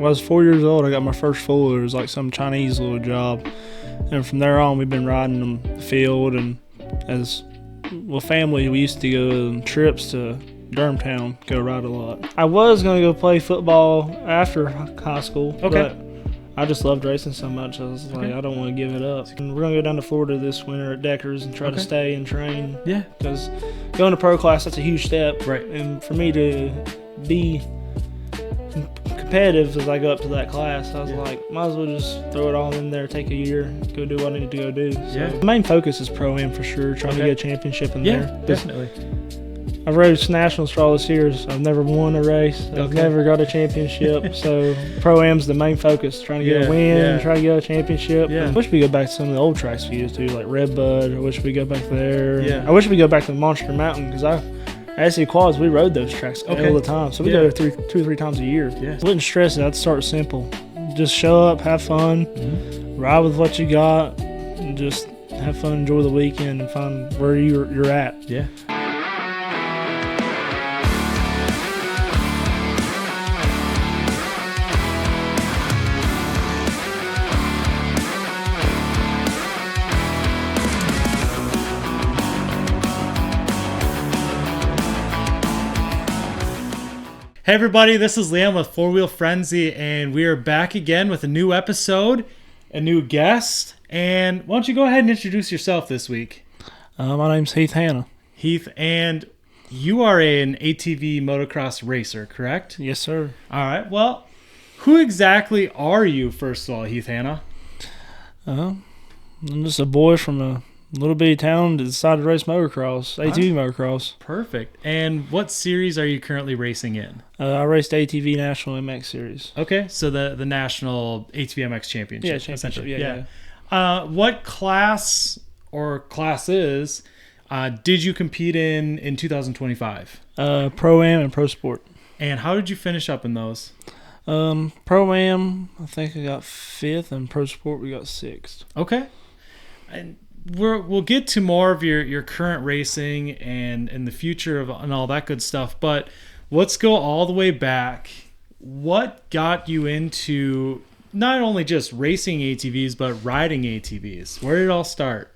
I was 4 years old, I got my first four. It was like some Chinese little job. And from there on, we've been riding the field. And as well, family, we used to go on trips to Durhamtown, go ride a lot. I was going to go play football after high school. Okay. But I just loved racing so much. I was like, I don't want to give it up. And we're going to go down to Florida this winter at Deckers and try to stay and train. Yeah. Because going to pro class, that's a huge step. Right. And for me to be competitive as I go up to that class, I was like, might as well just throw it all in there, take a year, go do what I need to go do. So the main focus is Pro-Am for sure, trying to get a championship in there. Yeah, definitely. I've raced nationals for all this years. I've never won a race. I've never got a championship. So Pro-Am's the main focus, trying to get a win, try to get a championship. Yeah. I wish we go back to some of the old tracks we used to, like Redbud. I wish we go back there. Yeah. I wish we go back to Monster Mountain because at SC Quads, we rode those tracks all the time. So we go there 2 or 3 times a year. Yeah. I wouldn't stress it. I'd start simple. Just show up, have fun, ride with what you got, and just have fun, enjoy the weekend, and find where you're at. Yeah. Hey everybody, this is Liam with Four Wheel Frenzy, and we are back again with a new episode, a new guest. And why don't you go ahead and introduce yourself this week? My name's Heath Hannah. Heath, and you are an ATV motocross racer, correct? Yes, sir. All right, well, who exactly are you, first of all, Heath Hannah? I'm just a boy from a little bitty town that decided to race motocross, ATV motocross. Perfect. And what series are you currently racing in? I raced ATV National MX Series. Okay, so the National ATVMX Championship. Yeah, championship. Essentially. Yeah. What class or classes did you compete in 2025? Pro-Am and Pro Sport. And how did you finish up in those? Pro-Am, I think I got 5th, and Pro Sport we got 6th. Okay. And we'll get to more of your current racing and the future and all that good stuff, but let's go all the way back. What got you into not only just racing ATVs but riding ATVs? Where did it all start?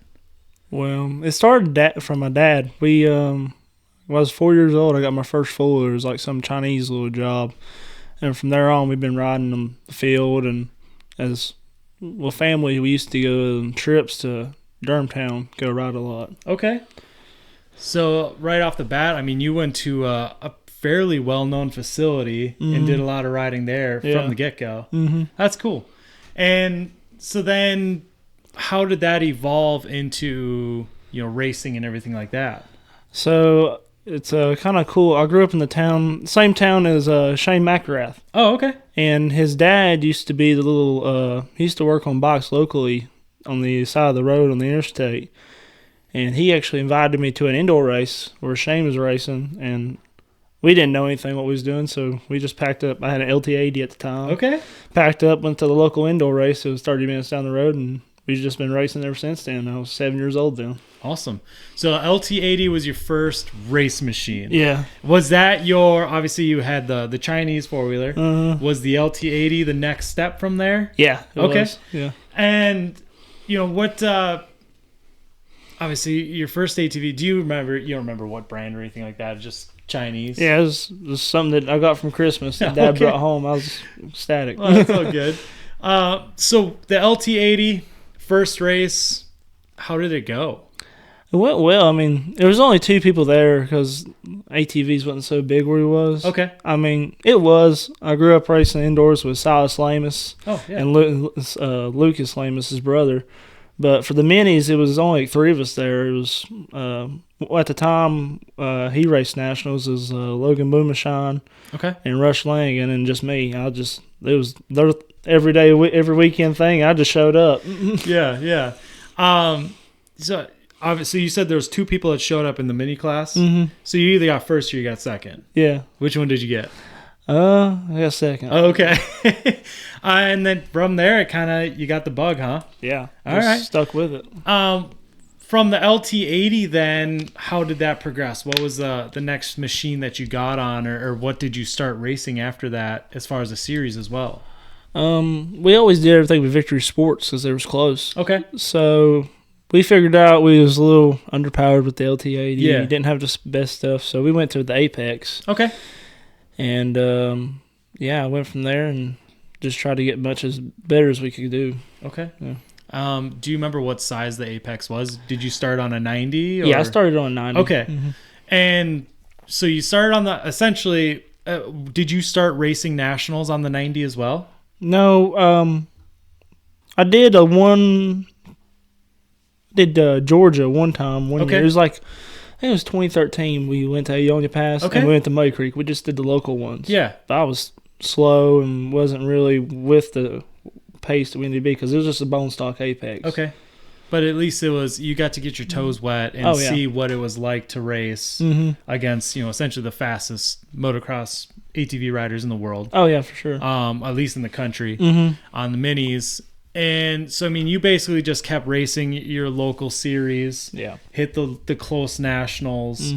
Well, it started from my dad. When I was 4 years old, I got my first four. It was like some Chinese little job. And from there on, we've been riding the field. And as well, family, we used to go on trips to Durhamtown, go ride a lot. Okay. So right off the bat, I mean, you went to a fairly well-known facility and did a lot of riding there from the get-go. Mm-hmm. That's cool. And so then how did that evolve into, racing and everything like that? So it's kind of cool. I grew up in the same town as Shane McElrath. Oh, okay. And his dad used to be he used to work on bikes locally on the side of the road on the interstate. And he actually invited me to an indoor race where Shane was racing, and we didn't know anything what we was doing, so we just packed up. I had an LT80 at the time. Okay. Packed up, went to the local indoor race. It was 30 minutes down the road, and we've just been racing ever since then. I was 7 years old then. Awesome. So LT80 was your first race machine. Yeah. Was that obviously you had the Chinese four-wheeler. Was the LT80 the next step from there? Yeah. It was. Yeah. And, what, obviously your first ATV, you don't remember what brand or anything like that, just Chinese? Yeah, it was something that I got from Christmas that Dad brought home. I was ecstatic. Well, that's all good. So the LT80, first race, how did it go? It went well. I mean, there was only 2 people there because ATVs wasn't so big where he was. Okay. I mean, it was. I grew up racing indoors with Silas Lamus and Lucas Lamus, his brother. But for the minis, it was only 3 of us there. It was at the time he raced nationals as Logan Boomashine, and Rush Lang, and then just me. It was their every weekend thing. I just showed up. Yeah. So obviously you said there was 2 people that showed up in the mini class. Mm-hmm. So you either got first or you got second. Yeah. Which one did you get? I got second. Oh, okay. And then from there, you got the bug, huh? Yeah. All right. Stuck with it. From the LT80, then how did that progress? What was the next machine that you got on, or what did you start racing after that, as far as the series as well? We always did everything with Victory Sports because they was close. Okay. So we figured out we was a little underpowered with the LT80. Yeah. Didn't have the best stuff, so we went to the Apex. Okay. And I went from there and just tried to get much as better as we could do. Okay. Yeah. Do you remember what size the Apex was? Did you start on a 90? Or? Yeah, I started on a 90. Okay. Mm-hmm. And so you started on the, essentially, did you start racing nationals on the 90 as well? No, I did Georgia one time, one year. It was like, I think it was 2013. We went to Aonia Pass and we went to Muddy Creek. We just did the local ones. Yeah. But I was slow and wasn't really with the pace that we needed to be because it was just a bone stock Apex. Okay. But at least you got to get your toes wet and see what it was like to race against, essentially the fastest motocross ATV riders in the world. Oh, yeah, for sure. At least in the country on the minis. And so, I mean, you basically just kept racing your local series. Yeah. Hit the close nationals.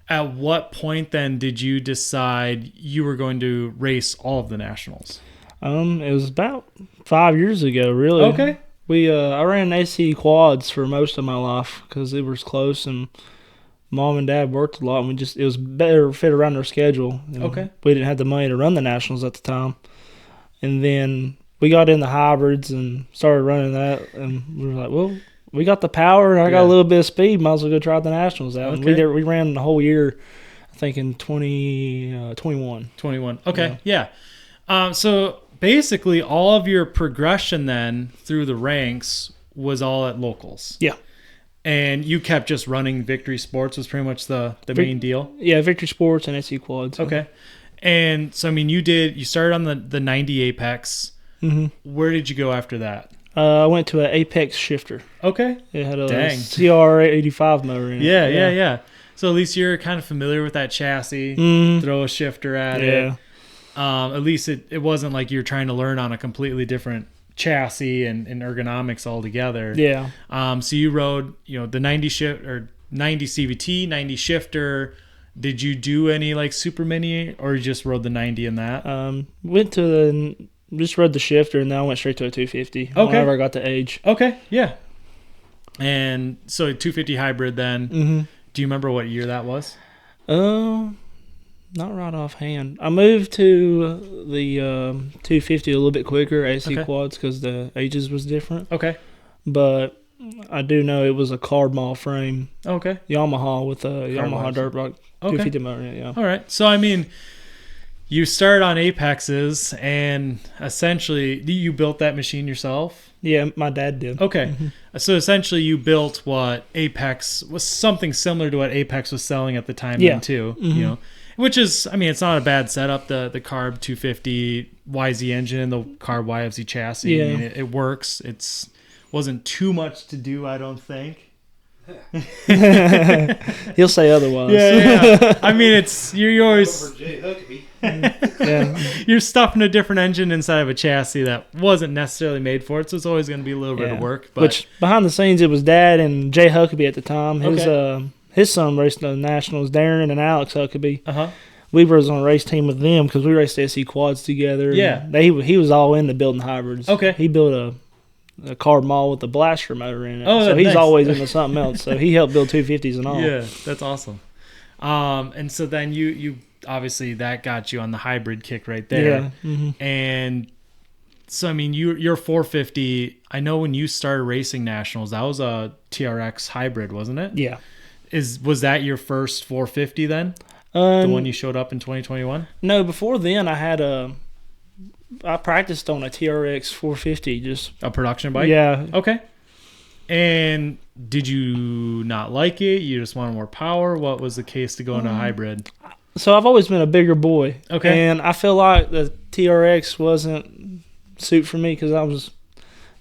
At what point then did you decide you were going to race all of the nationals? It was about 5 years ago, really. Okay. I ran AC quads for most of my life because it was close and Mom and Dad worked a lot and it was better fit around their schedule. Okay. We didn't have the money to run the nationals at the time. And then we got into hybrids and started running that, and we were like, well, we got the power and I got a little bit of speed, might as well go try the nationals out. Okay. And we ran the whole year, I think in 2021. 21. Okay, yeah. So basically all of your progression then through the ranks was all at locals. Yeah. And you kept just running Victory Sports was pretty much the main deal? Yeah, Victory Sports and SC Quads. Okay. And so, I mean, you started on the 90 Apex. Where did you go after that? I went to an Apex shifter. Okay. It had a CR85 motor in it. Yeah. So at least you're kind of familiar with that chassis. Throw a shifter at it. At least it wasn't like you're trying to learn on a completely different chassis and ergonomics altogether. Yeah. So you rode, the 90 CVT, 90 shifter. Did you do any like super mini, or you just rode the 90 in that? Just rode the shifter and then I went straight to a 250. Okay. Whenever I got the age. Okay. Yeah. And so 250 hybrid then. Do you remember what year that was? Not right offhand. I moved to the 250 a little bit quicker, AC quads, because the ages was different. Okay. But I do know it was a carb mall frame. Okay. Yamaha with a Yamaha dirt bike 250 motor. Yeah. All right. So, I mean, you started on Apexes and essentially you built that machine yourself? Yeah, my dad did. Okay. So essentially you built what Apex was, something similar to what Apex was selling at the time then too, which is, I mean, it's not a bad setup, the carb 250 YZ engine and the carb YFZ chassis. Yeah. I mean, it works. Wasn't too much to do, I don't think. He'll say otherwise. Yeah. I mean, you're always yeah. You're stuffing a different engine inside of a chassis that wasn't necessarily made for it, so it's always going to be a little bit of work. But which behind the scenes, it was Dad and Jay Huckabee at the time. His son raced the nationals, Darren and Alex Huckabee. We was on a race team with them because we raced SC quads together. Yeah, he was all into building hybrids. Okay, he built a carb mall with a blaster motor in it. So he's always into something else. So he helped build 250s and all. Yeah, that's awesome. And so then you obviously that got you on the hybrid kick right there. Yeah. And so I mean your 450. I know when you started racing nationals, that was a TRX hybrid, wasn't it? Yeah. Was that your first 450 then? The one you showed up in 2021? No, before then I practiced on a TRX 450, just a production bike. Yeah. Okay. And did you not like it? You just wanted more power? What was the case to go into a hybrid? So I've always been a bigger boy. Okay. And I feel like the TRX wasn't suit for me because I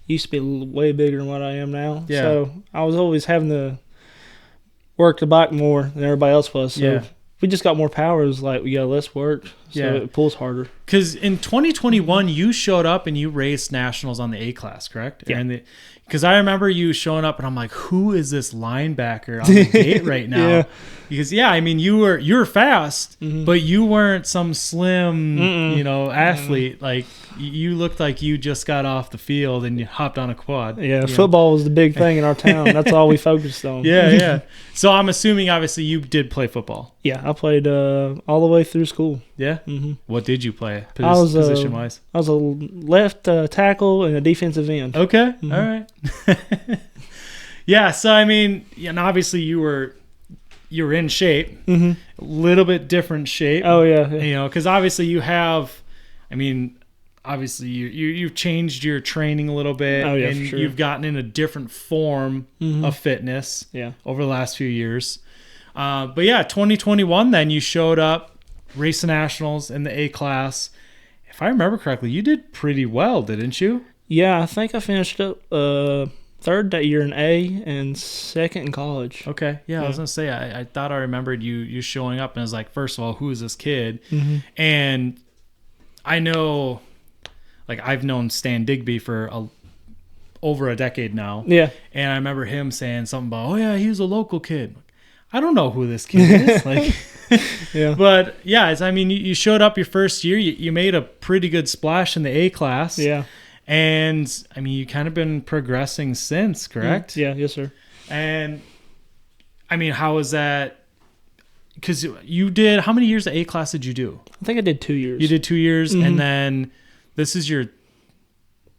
used to be way bigger than what I am now. Yeah. So I was always having to work the bike more than everybody else was. So if we just got more power, it was like we got less work. So it pulls harder. Because in 2021, you showed up and you raced nationals on the A class, correct? Yeah. Because I remember you showing up and I'm like, who is this linebacker on the gate right now? Yeah. Because I mean, you were fast, but you weren't some slim, athlete. Like You looked like you just got off the field and you hopped on a quad. Yeah, football was the big thing in our town. That's all we focused on. Yeah. So I'm assuming, obviously, you did play football. Yeah, I played all the way through school. Yeah? Mm-hmm. What did you play, position-wise? I was a left tackle and a defensive end. Okay, all right. Yeah, so, I mean, obviously you were in shape, a little bit different shape. Oh, yeah. Because obviously you have, obviously you've changed your training a little bit, and for sure. You've gotten in a different form of fitness over the last few years. But yeah, 2021, then you showed up, race nationals in the A class. If I remember correctly, you did pretty well, didn't you? Yeah, I think I finished up third that year in A and second in college. Okay, yeah. I was gonna say I thought I remembered you showing up, and I was like, first of all, who is this kid? And I know, like, I've known Stan Digby for over a decade now. Yeah, and I remember him saying something about, oh yeah, he was a local kid. I don't know who this kid is. Like, yeah. But yeah, you showed up your first year. You made a pretty good splash in the A class. Yeah. And you kind of been progressing since, correct? Yeah, yes, sir. And how was that? Because you did, how many years of A class did you do? I think I did 2 years. You did 2 years, and then this is your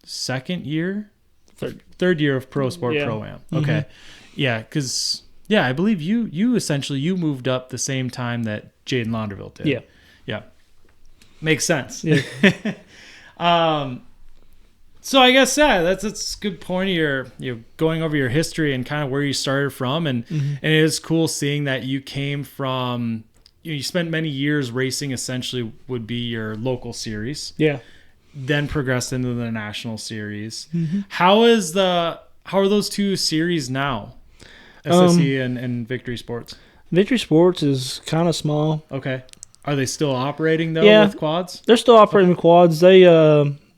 second year? Third year of Pro Sport Pro-Am. Okay. Yeah, because, I believe you essentially, you moved up the same time that Jaden Launderville did. Yeah. Yeah. Makes sense. Yeah. So I guess that's a good point. You're going over your history and kind of where you started from, and it is cool seeing that you came from. You spent many years racing. Essentially, would be your local series. Yeah. Then progressed into the national series. How are those two series now? SSE and Victory Sports. Victory Sports is kind of small. Okay. Are they still operating though with quads? They're still operating with quads.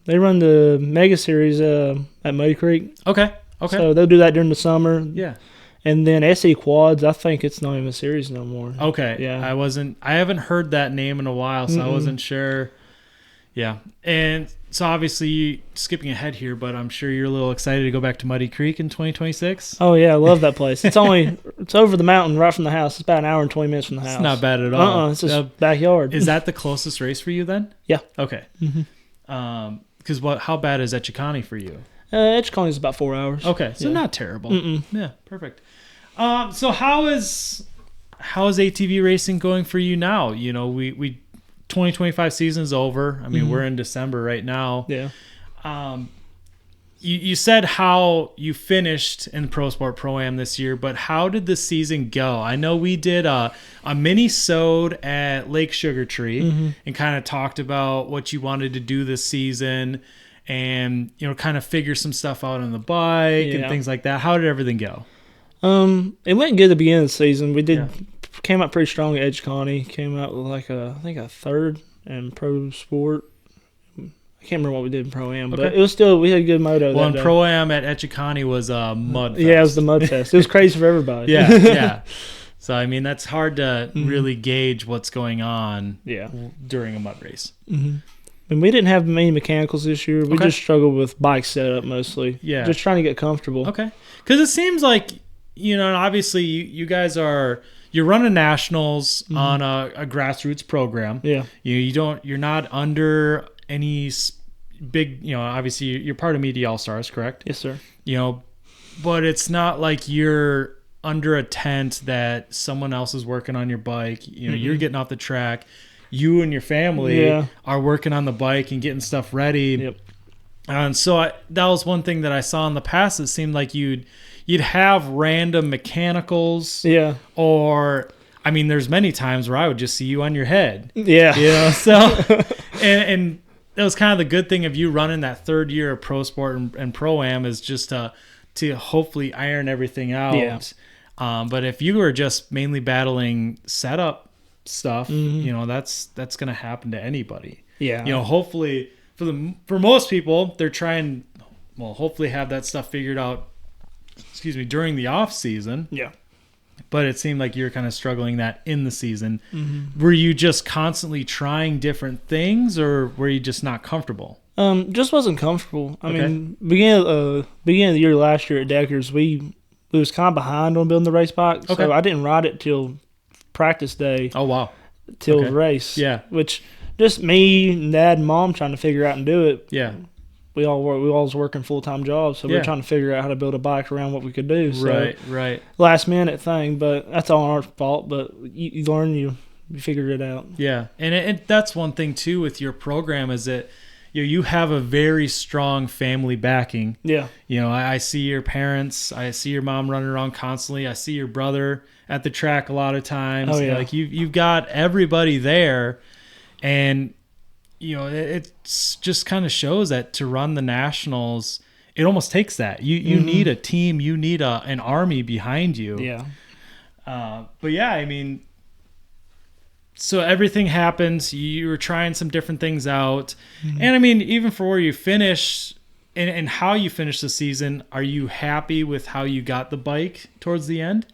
They run the Mega Series at Muddy Creek. Okay. So they'll do that during the summer. Yeah. And then SE Quads, I think it's not even a series no more. Okay. Yeah. I haven't heard that name in a while, so I wasn't sure. Yeah. And so obviously, skipping ahead here, but I'm sure you're a little excited to go back to Muddy Creek in 2026. Oh yeah, I love that place. It's over the mountain right from the house. It's about an hour and 20 minutes from the house. It's not bad at all. It's just backyard. Is that the closest race for you then? Yeah. Okay. Because how bad is Etchicani for you? Etchicani is about 4 hours. Okay, so not terrible. Yeah, perfect. So how is ATV racing going for you now? We 2025 season's over. We're in December right now. Yeah. You said how you finished in Pro Sport Pro-Am this year, but how did the season go? I know we did a mini-sode at Lake Sugar Tree and kind of talked about what you wanted to do this season and, kind of figure some stuff out on the bike and things like that. How did everything go? It went good at the beginning of the season. We came out pretty strong at Edgeconney. Came out with I think a third in Pro Sport. I can't remember what we did in Pro-Am, but it was still, we had a good moto. Well, in Pro-Am at Etchicani was a mud fest. Yeah, it was the mud fest. It was crazy for everybody. Yeah. So, that's hard to really gauge what's going on during a mud race. And we didn't have many mechanicals this year. We just struggled with bike setup mostly. Yeah. Just trying to get comfortable. Okay. Because it seems like, obviously you guys you're running nationals on a grassroots program. Yeah. You're not under any big, obviously you're part of Media All-Stars, correct? Yes, sir. But it's not like you're under a tent that someone else is working on your bike. You're getting off the track. You and your family are working on the bike and getting stuff ready. Yep. And so that was one thing that I saw in the past. It seemed like you'd have random mechanicals. Yeah. Or, there's many times where I would just see you on your head. Yeah. So, and that was kind of the good thing of you running that third year of Pro Sport and Pro-Am is just to hopefully iron everything out. Yeah. But if you were just mainly battling setup stuff, that's going to happen to anybody. Yeah. Hopefully for most people, they're trying, hopefully have that stuff figured out, during the off season. Yeah. But it seemed like you were kind of struggling that in the season. Were you just constantly trying different things, or were you just not comfortable? Just wasn't comfortable. I mean, beginning of the year last year at Deckers, we was kind of behind on building the race bike, so I didn't ride it till practice day. Oh wow! Till the race. Yeah. Which just me, Dad, and Mom trying to figure out and do it. Yeah. We all was working full-time jobs, so we were trying to figure out how to build a bike around what we could do. So, right. Last minute thing, but that's all our fault. But you learn, you figure it out. Yeah, and that's one thing too with your program is that you have a very strong family backing. Yeah. I see your parents. I see your mom running around constantly. I see your brother at the track a lot of times. Oh, yeah. Like you've got everybody there, and it's just kind of shows that to run the nationals, it almost takes that. You need a team. You need an army behind you. Yeah. But yeah, I mean, so everything happens. You were trying some different things out, and I mean, even for where you finish and how you finish the season, are you happy with how you got the bike towards the end?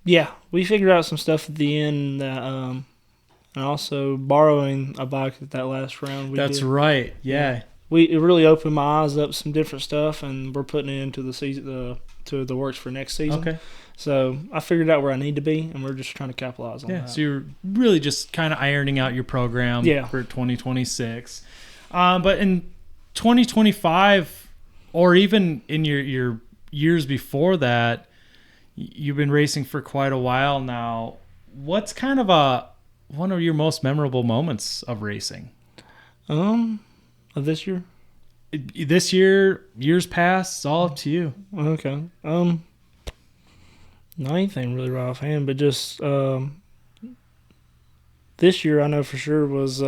Yeah, we figured out some stuff at the end that, and also borrowing a bike at that last round. That's right. Yeah. It really opened my eyes up some different stuff, and we're putting it into the season, to the works for next season. Okay. So I figured out where I need to be, and we're just trying to capitalize on that. So you're really just kind of ironing out your program for 2026. But in 2025, or even in your years before that, you've been racing for quite a while now. What's kind of one of your most memorable moments of racing? Of this year? This year, years past, it's all up to you. Okay. Not anything really right offhand, but just this year I know for sure was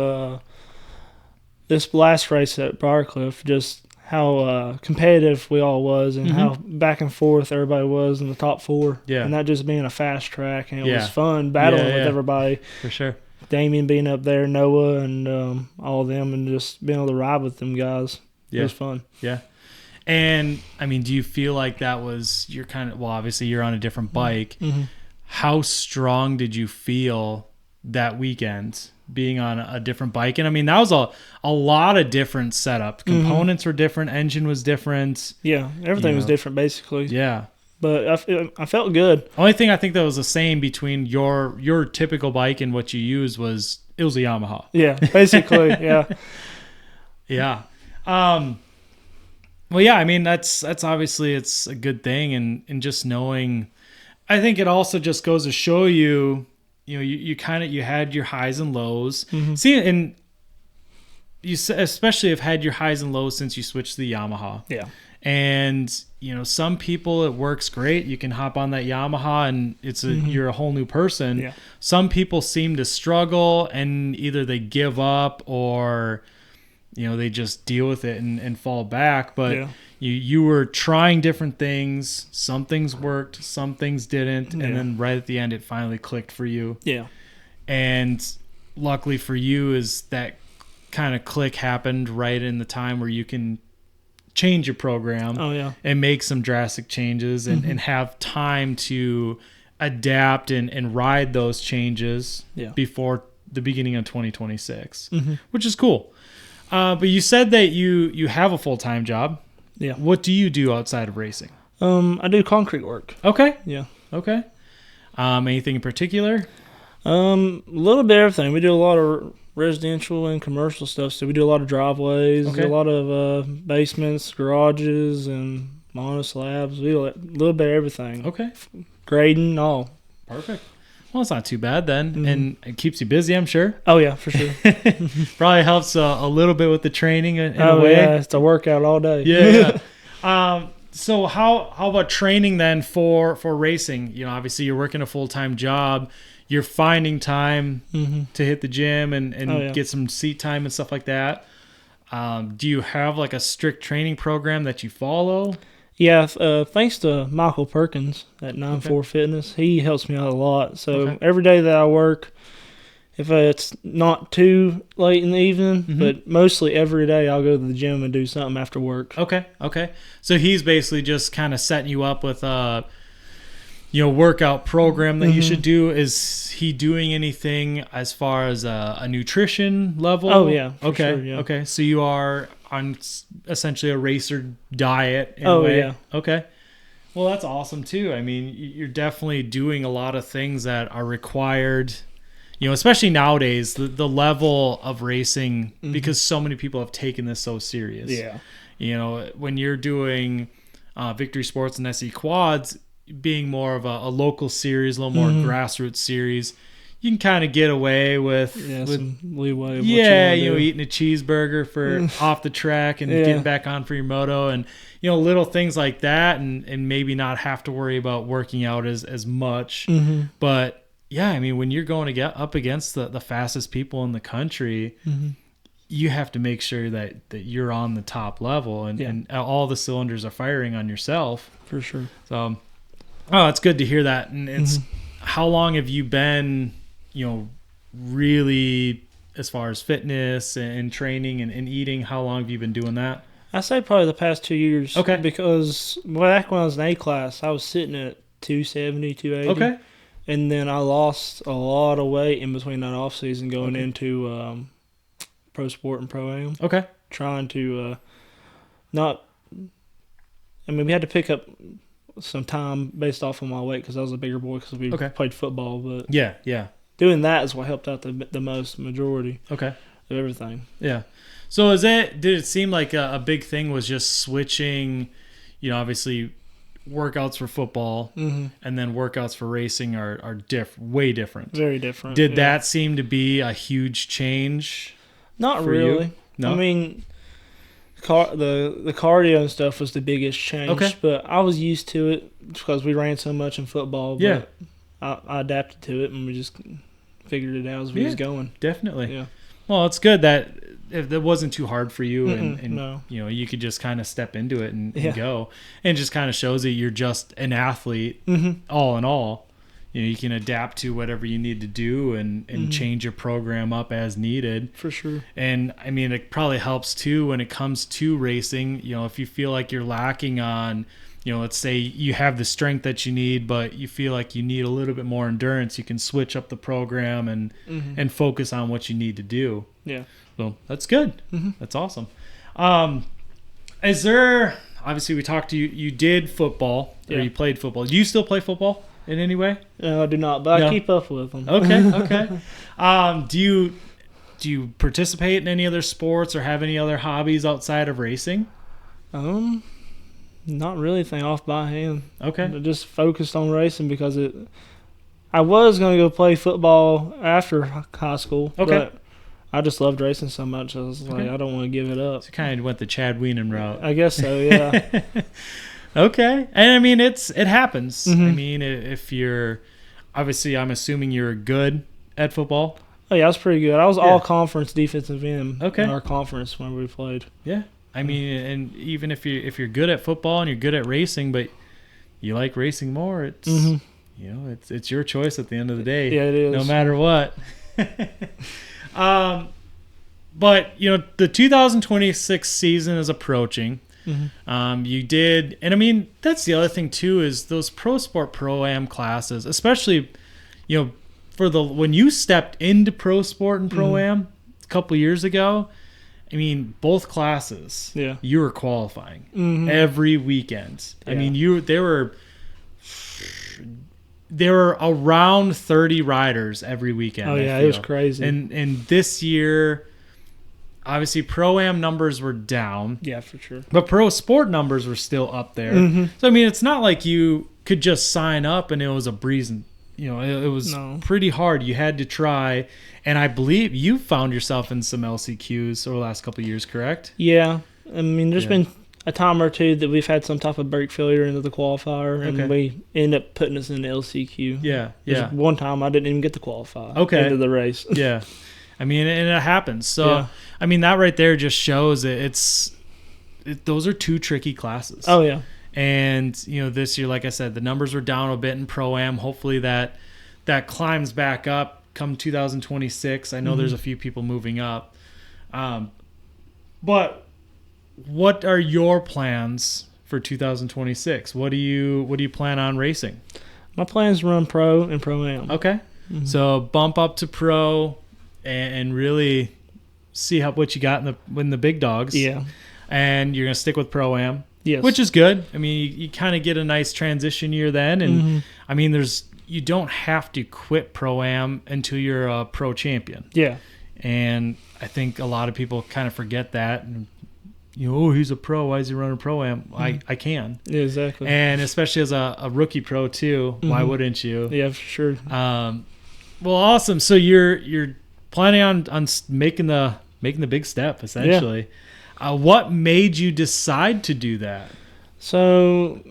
this last race at Briarcliff, just how competitive we all was and how back and forth everybody was in the top four. Yeah. And that just being a fast track, and it was fun battling with everybody. For sure. Damien being up there, Noah, and all of them, and just being able to ride with them guys. Yeah. It was fun. Yeah. And, I mean, do you feel like that was obviously you're on a different bike. Mm-hmm. How strong did you feel that weekend being on a different bike? And, I mean, that was a lot of different setup. Components were different. Engine was different. Yeah. Everything was different, basically. Yeah. But I felt good. Only thing I think that was the same between your typical bike and what you used was it was a Yamaha. Yeah, basically, yeah. Yeah. Well, yeah, I mean, that's obviously it's a good thing. And just knowing, I think it also just goes to show you, you had your highs and lows. Mm-hmm. See, and you especially have had your highs and lows since you switched to the Yamaha. Yeah. And, some people it works great. You can hop on that Yamaha and you're a whole new person. Yeah. Some people seem to struggle and either they give up or, they just deal with it and fall back. But you were trying different things. Some things worked, some things didn't. And then right at the end, it finally clicked for you. Yeah. And luckily for you is that kind of click happened right in the time where you can change your program and make some drastic changes and have time to adapt and ride those changes before the beginning of 2026, which is cool. But you said that you have a full-time job. Yeah. What do you do outside of racing? I do concrete work. Okay. Yeah. Okay. Anything in particular? A little bit of everything. We do a lot of residential and commercial stuff. So we do a lot of driveways, a lot of basements, garages, and mono slabs. We do a little bit of everything. Okay. Grading, all. Perfect. Well, it's not too bad then, and it keeps you busy, I'm sure. Oh yeah, for sure. Probably helps a little bit with the training in a way. Yeah, it's a workout all day. Yeah. So how about training then for racing? Obviously you're working a full-time job. You're finding time to hit the gym and get some seat time and stuff like that. Do you have like a strict training program that you follow? Yeah, thanks to Michael Perkins at 9-4 Fitness. He helps me out a lot. So every day that I work, if it's not too late in the evening, but mostly every day I'll go to the gym and do something after work. Okay. So he's basically just kind of setting you up with workout program that you should do. Is he doing anything as far as a nutrition level? Oh yeah. Okay. Sure, yeah. Okay. So you are on essentially a racer diet. Yeah. Okay. Well, that's awesome too. I mean, you're definitely doing a lot of things that are required, especially nowadays, the level of racing, because so many people have taken this so serious. Yeah. When you're doing Victory Sports and SE Quads, being more of a local series, a little more grassroots series, you can kind of get away with some leeway. Of eating a cheeseburger for off the track and getting back on for your moto, and little things like that, and maybe not have to worry about working out as much. But yeah, I mean, when you're going to get up against the fastest people in the country, you have to make sure that you're on the top level, and all the cylinders are firing on yourself. For sure. So, it's good to hear that. And it's how long have you been, really, as far as fitness and training and eating, how long have you been doing that? I say probably the past 2 years. Okay. Because back when I was in A class, I was sitting at 270, 280. Okay. And then I lost a lot of weight in between that off season going into pro sport and pro am. Okay. Trying to we had to pick up some time based off of my weight because I was a bigger boy because we played football. But yeah. Doing that is what helped out the majority. Okay. Of everything. Yeah. So did it seem like a big thing was just switching, obviously workouts for football and then workouts for racing are way different. Very different. Did that seem to be a huge change? Not really. You? No. I mean, the cardio and stuff was the biggest change. Okay. But I was used to it because we ran so much in football. But I adapted to it and we just figured it out as we was going. Definitely. Yeah. Well, it's good that if that wasn't too hard for you and no. you could just kind of step into it and go, and it just kind of shows that you're just an athlete all in all. You can adapt to whatever you need to do and change your program up as needed. For sure. And I mean, it probably helps too when it comes to racing. If you feel like you're lacking on, let's say you have the strength that you need, but you feel like you need a little bit more endurance, you can switch up the program and focus on what you need to do. Yeah. So that's good. That's awesome. Is there, obviously we talked to you, you did football or you played football. Do you still play football in any way? No, I do not, but I keep up with them. Okay. Do you participate in any other sports or have any other hobbies outside of racing? Not really anything off by hand. Okay. I just focused on racing because I was going to go play football after high school. Okay. But I just loved racing so much. I was like, I don't want to give it up. So kind of went the Chad Wienen route. I guess so, yeah. Okay. And I mean, it happens. I mean, if you're, obviously I'm assuming you're good at football. Oh yeah, I was pretty good. I was all conference defensive end in our conference when we played. Yeah. I mean, and even if you're good at football and you're good at racing, but you like racing more, it's it's your choice at the end of the day. Yeah, it is. No matter what. But the 2026 season is approaching. You did, and I mean that's the other thing too is those pro sport pro-am classes, especially for when you stepped into pro sport and pro-am a couple years ago. I mean, both classes. Yeah. You were qualifying every weekend. Yeah. I mean, there were around 30 riders every weekend. Oh yeah, it was crazy. And this year, obviously, pro-am numbers were down. Yeah, for sure. But pro sport numbers were still up there. So I mean, it's not like you could just sign up and it was a breeze. And, it was pretty hard. You had to try. And I believe you found yourself in some LCQs over the last couple of years, correct? Yeah. I mean, there's been a time or two that we've had some type of brake failure into the qualifier, and we end up putting us in the LCQ. Yeah. There's one time I didn't even get to qualify into the race. Yeah. I mean, and it happens. So, I mean, that right there just shows those are two tricky classes. Oh, yeah. And, this year, like I said, the numbers were down a bit in Pro-Am. Hopefully that climbs back up come 2026. I know there's a few people moving up. But what are your plans for 2026? What do you plan on racing? My plan is to run pro and pro-am. Okay. Mm-hmm. So bump up to pro and really see what you got in the big dogs. Yeah. And you're going to stick with pro-am. Yes. Which is good. I mean, you kind of get a nice transition year then. And, mm-hmm. I mean, you don't have to quit pro-am until you're a pro champion. Yeah. And I think a lot of people kind of forget that. And, he's a pro. Why is he running pro-am? Mm-hmm. I can. Yeah, exactly. And especially as a rookie pro, too. Mm-hmm. Why wouldn't you? Yeah, for sure. Well, awesome. So you're planning on making the big step, essentially. Yeah. What made you decide to do that? So,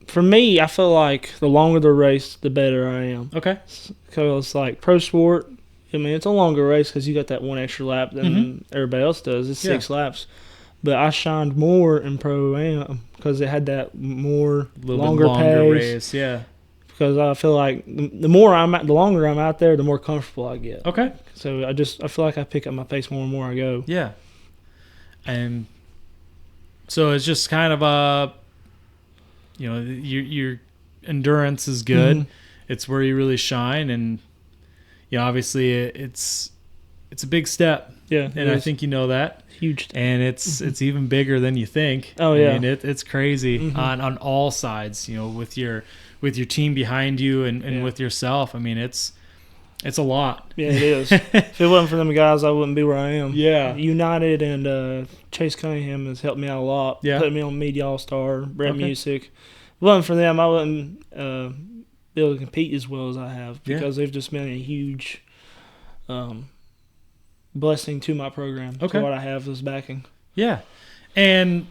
for me, I feel like the longer the race, the better I am. Okay. Because, like, pro sport, I mean, it's a longer race because you got that one extra lap than mm-hmm. everybody else does. It's 6 laps. But I shined more in pro-am because it had that longer pace. Race, yeah. Because I feel like the longer I'm out there, the more comfortable I get. Okay. So I feel like I pick up my pace more and more I go. Yeah. And so it's just kind of your endurance is good. Mm-hmm. It's where you really shine, and obviously it's a big step. Yeah, and I think you know that. Huge step. And it's even bigger than you think. Oh yeah, I mean, it's crazy mm-hmm. on all sides. With your team behind you and with yourself. I mean, it's a lot. Yeah, it is. If it wasn't for them guys, I wouldn't be where I am. Yeah. United and Chase Cunningham has helped me out a lot. Yeah. Putting me on Media All-Star, Brett Music. If it wasn't for them, I wouldn't be able to compete as well as I have because they've just been a huge blessing to my program. Okay. To what I have is backing. Yeah. And,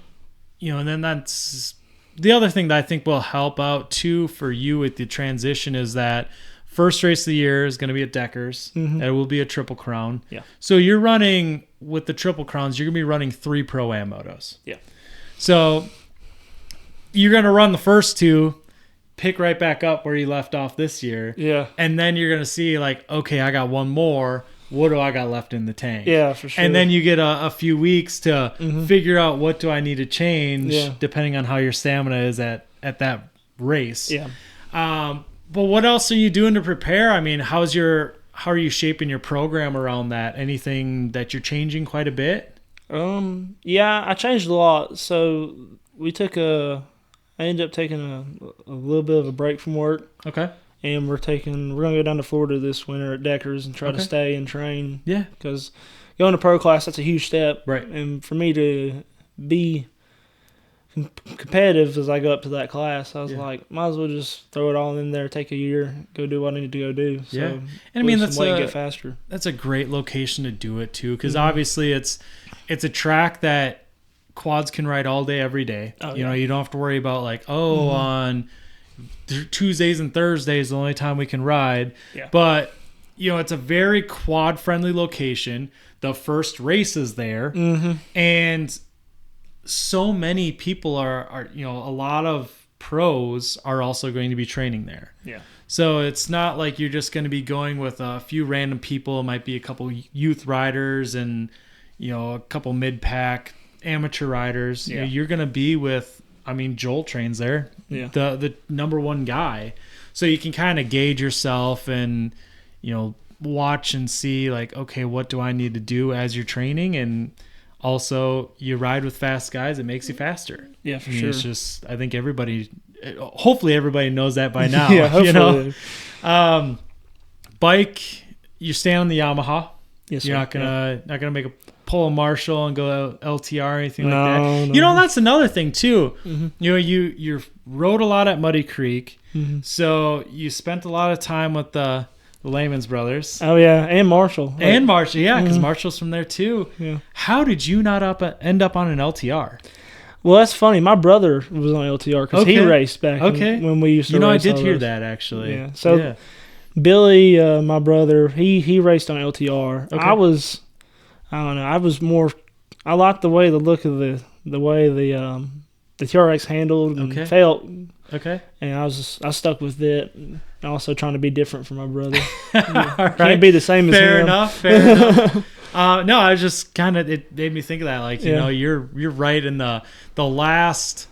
and then that's the other thing that I think will help out too for you with the transition is that first race of the year is going to be at Deckers. Mm-hmm. It will be a Triple Crown. Yeah. So you're running with the Triple Crowns. You're going to be running 3 Pro-Am motos. Yeah. So you're going to run the first 2, pick right back up where you left off this year. Yeah. And then you're going to see like, okay, I got one more. What do I got left in the tank? Yeah, for sure. And then you get a few weeks to mm-hmm. figure out what do I need to change yeah. depending on how your stamina is at that race. Yeah. But what else are you doing to prepare? I mean, how are you shaping your program around that? Anything that you're changing quite a bit? Yeah, I changed a lot. So I ended up taking a little bit of a break from work. Okay. And we're going to go down to Florida this winter at Deckers and try to stay and train. Yeah. Because going to pro class, that's a huge step. Right. And for me to be competitive as I go up to that class, I was like, might as well just throw it all in there, take a year, go do what I need to go do. So, and I mean, get faster. That's a great location to do it too, because mm-hmm. obviously it's a track that quads can ride all day, every day. Oh, you know, you don't have to worry about like, mm-hmm. on Tuesdays and Thursdays the only time we can ride. Yeah. But it's a very quad friendly location. The first race is there, mm-hmm. and so many people are a lot of pros are also going to be training there. Yeah. So it's not like you're just going to be going with a few random people. It might be a couple youth riders and a couple mid-pack amateur riders. Yeah. You're going to be with, Joel trains there. Yeah. The number one guy. So you can kind of gauge yourself and watch and see like, okay, what do I need to do as you're training? And also, you ride with fast guys, it makes you faster. Yeah, for sure. It's just, I think hopefully everybody knows that by now. Yeah, hopefully. Bike, you stay on the Yamaha. Yes, You're not gonna make a pull a Marshall and go LTR or anything like that. No. That's another thing too. Mm-hmm. You rode a lot at Muddy Creek, mm-hmm. so you spent a lot of time with the Lehman's brothers. Oh yeah, and Marshall. And Marshall, yeah, because mm-hmm. Marshall's from there too. Yeah. How did you not end up on an LTR? Well, that's funny. My brother was on LTR because he raced back when we used to race. I did hear that actually. Yeah. So Billy, my brother, he raced on LTR. Okay. I liked the look of the way the TRX handled and felt. Okay. And I stuck with it. Also trying to be different from my brother. Right. Can't be the same as him. Fair enough. No, I was just it made me think of that. Like, you're right in the last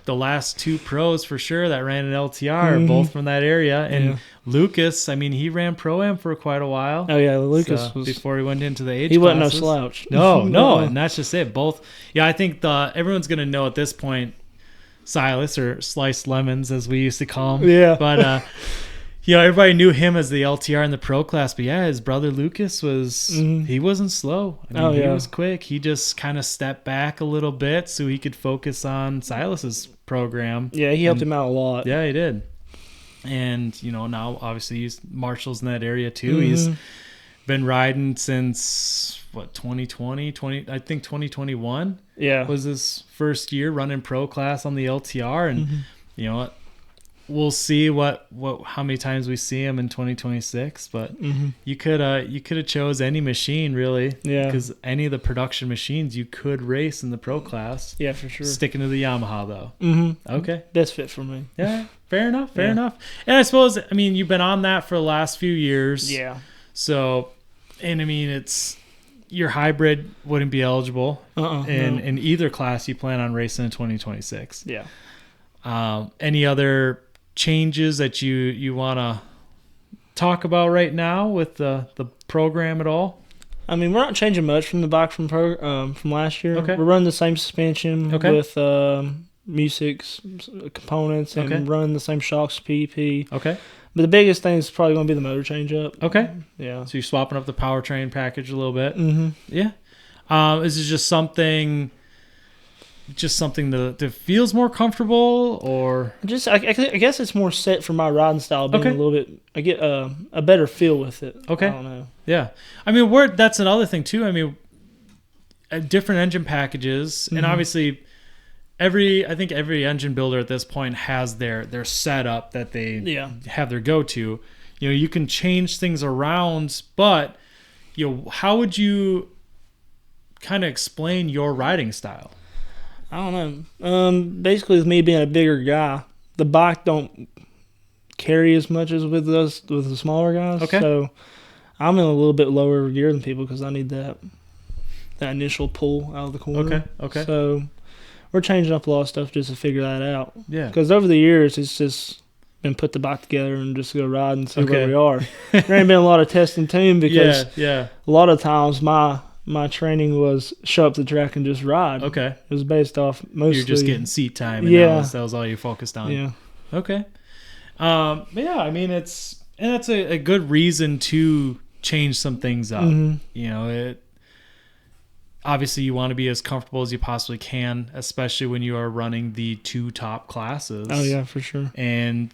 the last two pros for sure that ran an LTR are both from that area. And Lucas, I mean, he ran Pro-Am for quite a while. Oh yeah, Lucas was before he went into the age he classes. wasn't no slouch. No, and that's just it. Both. Yeah, I think everyone's gonna know at this point Silas, or Sliced Lemons as we used to call him. Yeah. But everybody knew him as the LTR in the pro class. But yeah, his brother Lucas was he wasn't slow. I mean, he was quick. He just kind of stepped back a little bit so he could focus on Silas's program. Yeah, he helped him out a lot. Yeah, he did. And now obviously he's Marshall's in that area too. He's been riding since 2020, I think 2021 was his first year running pro class on the LTR. And you know what, we'll see how many times we see him in 2026, but you could have chose any machine really, because any of the production machines you could race in the pro class. Yeah, for sure. Sticking to the Yamaha though. Okay, best fit for me. Yeah, fair enough. And I suppose, I mean, you've been on that for the last few years. Yeah. So, and I mean, your hybrid wouldn't be eligible in either class you plan on racing in 2026. Yeah. Any other changes that you want to talk about right now with the program at all? I mean, we're not changing much from the bike from last year. Okay. We're running the same suspension with Music's components and running the same shocks PEP. Okay. But the biggest thing is probably going to be the motor change up. Okay. Yeah. So you're swapping up the powertrain package a little bit. Yeah. Is it just something that feels more comfortable, or just I guess it's more set for my riding style, being a little bit, I get a better feel with it. Okay. I don't know. Yeah. I mean, that's another thing too. I mean, different engine packages, and obviously I think every engine builder at this point has their setup that they have their go-to. You can change things around, but how would you kind of explain your riding style? I don't know. Basically, with me being a bigger guy, the bike don't carry as much as with the smaller guys. Okay. So I'm in a little bit lower gear than people because I need that initial pull out of the corner. Okay. So we're changing up a lot of stuff just to figure that out. Yeah. Because over the years, it's just been put the bike together and just go ride and see where we are. There ain't been a lot of test and tune because a lot of times my training was show up to the track and just ride. Okay. It was based off mostly. You're just getting seat time, and that was all you focused on. Yeah. Okay. I mean, that's a good reason to change some things up. Obviously you want to be as comfortable as you possibly can, especially when you are running the two top classes. Oh yeah, for sure. And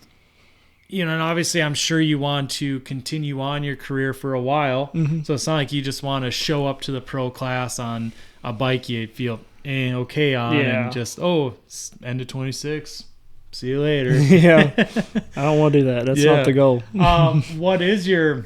and obviously I'm sure you want to continue on your career for a while. So it's not like you just want to show up to the pro class on a bike you feel okay on and just, end of 26. See you later. Yeah. I don't want to do that. That's not the goal. What is your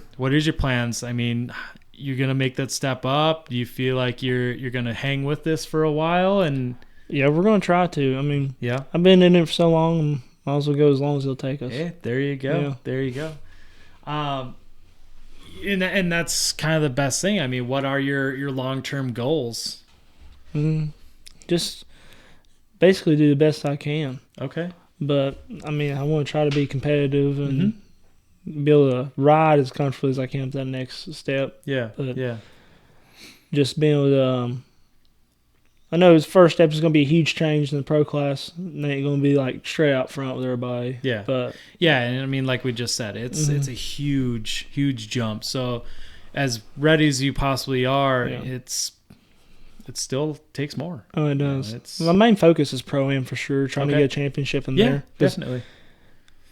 plans? I mean, you're going to make that step up? Do you feel like you're going to hang with this for a while? And yeah, we're going to try to. I mean, I've been in it for so long, and might as well go as long as it'll take us. Yeah, there you go. Yeah. There you go. And that's kind of the best thing. I mean, what are your long-term goals? Just basically do the best I can. Okay. But, I mean, I want to try to be competitive and be able to ride as comfortably as I can to that next step. Yeah, but just being able to I know his first step is going to be a huge change in the pro class. It ain't going to be like straight out front with everybody. Yeah. But and I mean, like we just said, it's a huge jump. So as ready as you possibly are, it still takes more. Oh, it does. My main focus is Pro-Am for sure, trying to get a championship in there. Definitely.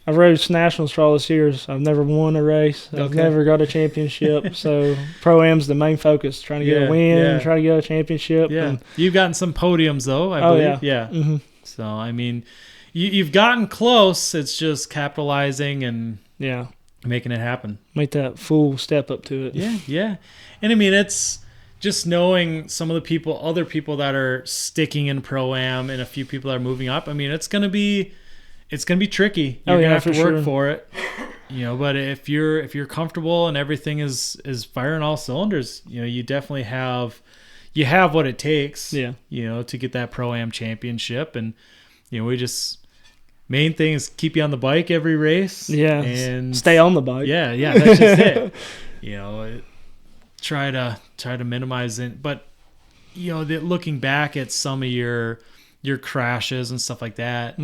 I've raced nationals for all this years. I've never won a race. I've never got a championship. So Pro-Am's the main focus, trying to get a win, try to get a championship. Yeah. And You've gotten some podiums, though, I believe. Yeah. So, I mean, you've gotten close. It's just capitalizing and making it happen. Make that full step up to it. Yeah. And, I mean, it's just knowing some of the other people that are sticking in Pro-Am and a few people that are moving up. I mean, it's going to be tricky. You're gonna have to work for it. But if you're comfortable and everything is firing all cylinders, you definitely have what it takes. To get that Pro-Am championship. And we just main thing is keep you on the bike every race. Yeah, and stay on the bike. Yeah, that's just it. Try to minimize it, but looking back at some of your crashes and stuff like that,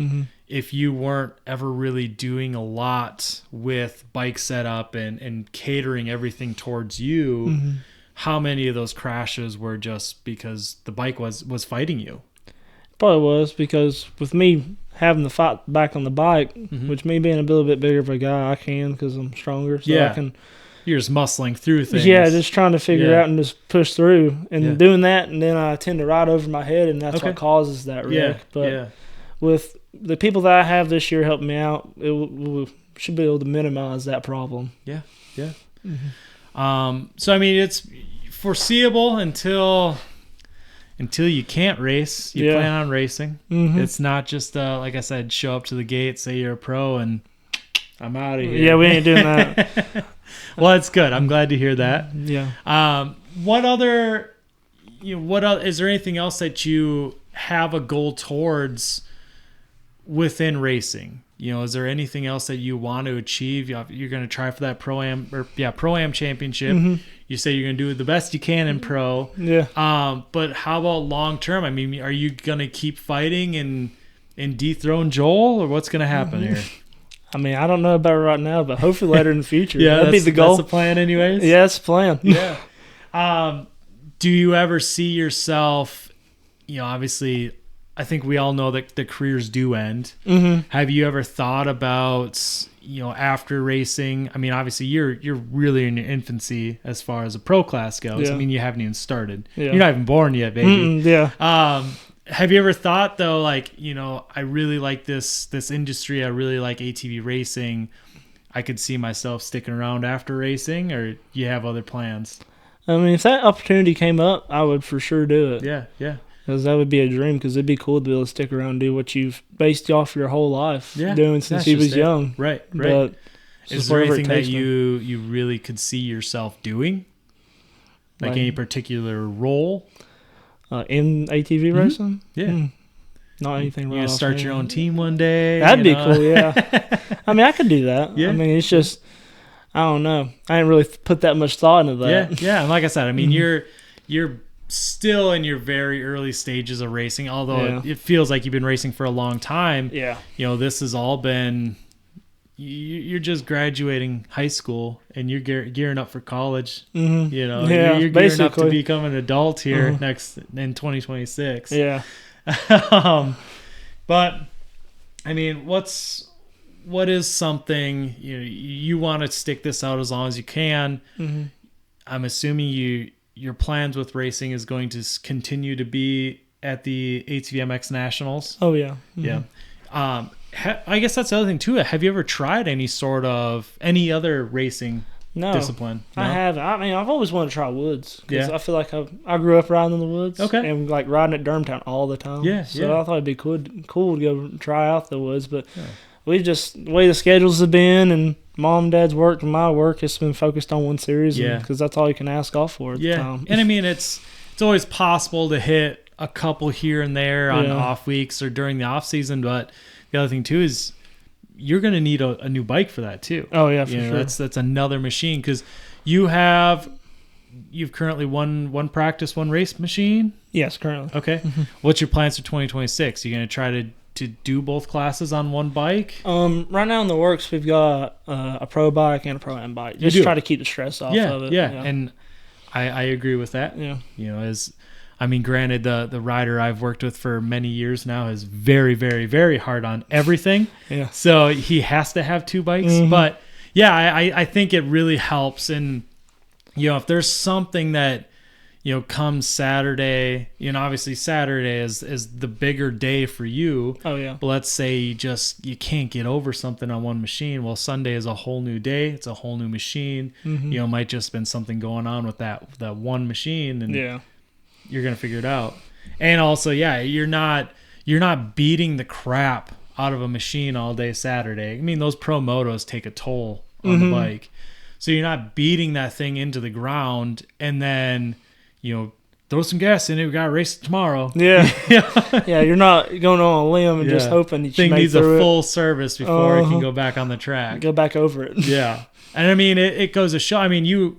if you weren't ever really doing a lot with bike setup and catering everything towards you, how many of those crashes were just because the bike was fighting you? Probably was, because with me having the fight back on the bike, which me being a little bit bigger of a guy, I can because I'm stronger. So I can. You're just muscling through things. Yeah, just trying to figure out and just push through. And doing that, and then I tend to ride over my head, and that's what causes that wreck. But with the people that I have this year helping me out, we should be able to minimize that problem. Yeah. So, I mean, it's foreseeable until you can't race. You plan on racing. It's not just, like I said, show up to the gate, say you're a pro, and I'm out of here. Yeah, we ain't doing that. Well, that's good. I'm glad to hear that. Yeah. What other, is there anything else that you have a goal towards within racing? Is there anything else that you want to achieve? You're going to try for that Pro-Am championship. You say you're going to do the best you can in pro. Yeah. But how about long term? I mean, are you going to keep fighting and dethrone Joel, or what's going to happen here? I mean, I don't know about it right now, but hopefully later in the future. That'd be the goal. That's the plan anyways? Yeah, that's the plan. Yeah. Do you ever see yourself, obviously, I think we all know that the careers do end. Have you ever thought about, after racing? I mean, obviously, you're really in your infancy as far as a pro class goes. Yeah. I mean, you haven't even started. Yeah. You're not even born yet, baby. Yeah. Have you ever thought, though, like, I really like this industry. I really like ATV racing. I could see myself sticking around after racing, or you have other plans? I mean, if that opportunity came up, I would for sure do it. Yeah. Because that would be a dream, because it'd be cool to be able to stick around and do what you've based off your whole life doing since you was young. Right. But is there anything that you really could see yourself doing? Like any particular role? In ATV racing? Yeah. Not anything. You start your own team one day? That'd be cool, yeah. I mean, I could do that. Yeah. I mean, it's just, I don't know. I didn't really put that much thought into that. Yeah. And like I said, I mean, you're still in your very early stages of racing, although it feels like you've been racing for a long time. Yeah. This has all been, you're just graduating high school and you're gearing up for college. You're gearing up to become an adult here in 2026. Yeah. But I mean, what is something you want to stick this out as long as you can? I'm assuming your plans with racing is going to continue to be at the ATVMX Nationals. Oh yeah. Yeah. I guess that's the other thing too. Have you ever tried any other racing discipline? No? I haven't. I mean, I've always wanted to try woods, because I feel like I grew up riding in the woods. Okay. And like riding at Durhamtown all the time. Yeah. So I thought it'd be cool to go try out the woods, but we just, the way the schedules have been, and Mom and Dad's work and my work, it's been focused on one series. Yeah. Because that's all you can ask off for at the time. And I mean, it's always possible to hit a couple here and there on off weeks or during the off season, but the other thing too is you're going to need a new bike for that too. Oh yeah, for sure. That's another machine, because you've currently one practice, one race machine. Yes, currently. Okay. What's your plans for 2026? Are you going to try to do both classes on one bike? Right now in the works, we've got a pro bike and a pro-am bike. Just try to keep the stress off of it. Yeah. And I agree with that. Yeah. Granted, the rider I've worked with for many years now is very, very, very hard on everything. Yeah. So he has to have two bikes. But yeah, I think it really helps. And, if there's something that, comes Saturday, obviously Saturday is the bigger day for you. Oh yeah. But let's say you can't get over something on one machine. Well, Sunday is a whole new day. It's a whole new machine. Might just been something going on with that one machine. And you're going to figure it out. And also, you're not beating the crap out of a machine all day Saturday. I mean, those pro motos take a toll on the bike. So you're not beating that thing into the ground and then, throw some gas in it. We got to race tomorrow. Yeah. Yeah, you're not going on a limb and just hoping that thing needs a full service before it can go back on the track. Go back over it. Yeah. And I mean, it goes to show. I mean,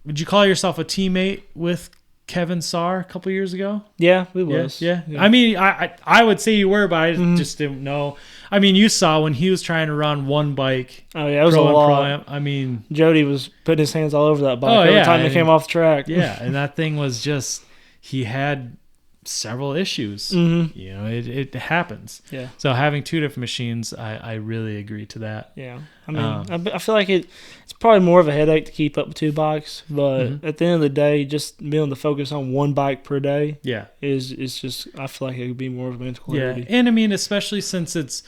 would you call yourself a teammate with Kevin Sarr a couple years ago? Yeah, we was. Yeah. I mean, I would say you were, but I just didn't know. I mean, you saw when he was trying to run one bike. Oh yeah, it was a lot. I mean, Jody was putting his hands all over that bike every time he came off the track. Yeah, and that thing was just, he had several issues. Mm-hmm. You know, it happens. Yeah. So having two different machines, I really agree to that. Yeah. I mean, I feel like it's probably more of a headache to keep up with two bikes, but at the end of the day, just being able to focus on one bike per day, is just, I feel like it would be more of a mental clarity. Yeah, and I mean, especially since it's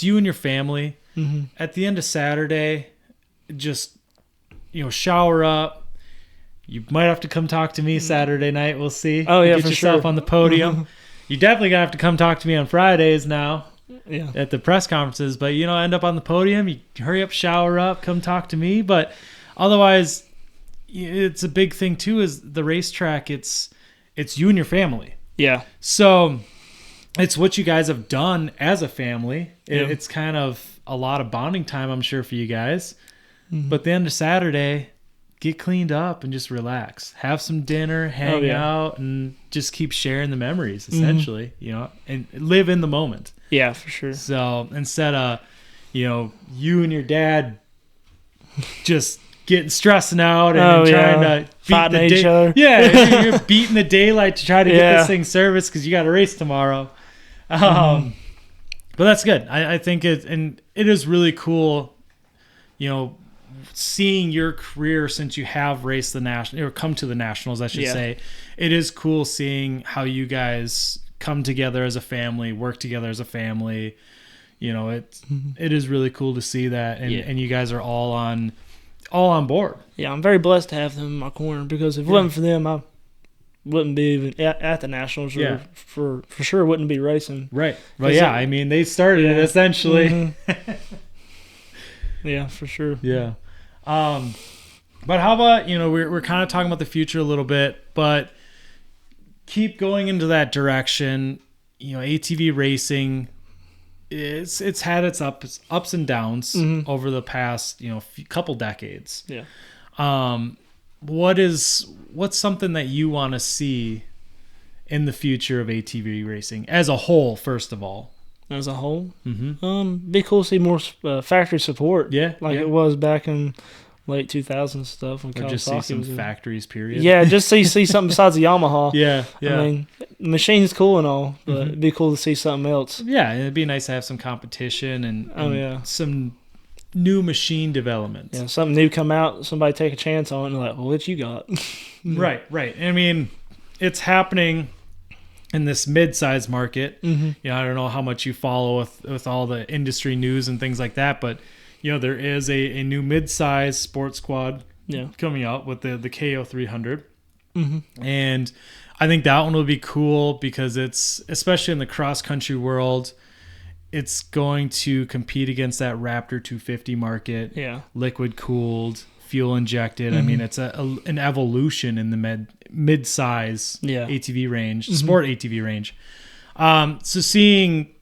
you and your family. Mm-hmm. At the end of Saturday, just shower up. You might have to come talk to me Saturday night. We'll see. Oh yeah, get for yourself sure. on the podium. You definitely gonna have to come talk to me on Fridays now. Yeah. At the press conferences, but end up on the podium. You hurry up, shower up, come talk to me. But otherwise, it's a big thing too. Is the racetrack? It's you and your family. Yeah. So it's what you guys have done as a family. Yeah. It's kind of a lot of bonding time, I'm sure, for you guys. Mm-hmm. But the end of Saturday, get cleaned up and just relax. Have some dinner, hang out, and just keep sharing the memories, essentially, and live in the moment. Yeah, for sure. So instead of, you and your dad just getting stressing out and trying to beat each other. Yeah, you're beating the daylight to try to get this thing serviced because you got a race tomorrow. But that's good. I think it is really cool, seeing your career since you have raced the national or come to the nationals, I should say. It is cool seeing how you guys come together as a family, work together as a family. It is really cool to see that, and you guys are all on board. Yeah, I'm very blessed to have them in my corner, because if it wasn't for them, I wouldn't be even at the nationals, or for sure wouldn't be racing. Right. Well, I mean, they started it essentially. Mm-hmm. Yeah, for sure. Yeah. But how about, we're kind of talking about the future a little bit, but keep going into that direction. ATV racing, it's had its ups and downs over the past, couple decades. Yeah. What's something that you want to see in the future of ATV racing as a whole, first of all? As a whole? Be cool to see more factory support. Yeah. It was back in late 2000s stuff. When or just see some factories, period. Yeah, just see something besides the Yamaha. Yeah. I mean, the machine's cool and all, but it'd be cool to see something else. Yeah, it'd be nice to have some competition and some new machine development. Yeah, something new come out, somebody take a chance on it, and like, well, what you got? Right. I mean, it's happening in this mid-size market. I don't know how much you follow with all the industry news and things like that, but there is a new mid-size sports quad coming out with the KO 300. And I think that one will be cool because it's, especially in the cross-country world, it's going to compete against that Raptor 250 market. Yeah. Liquid cooled, fuel injected. I mean, it's an evolution in the mid-size ATV range, sport ATV range. So seeing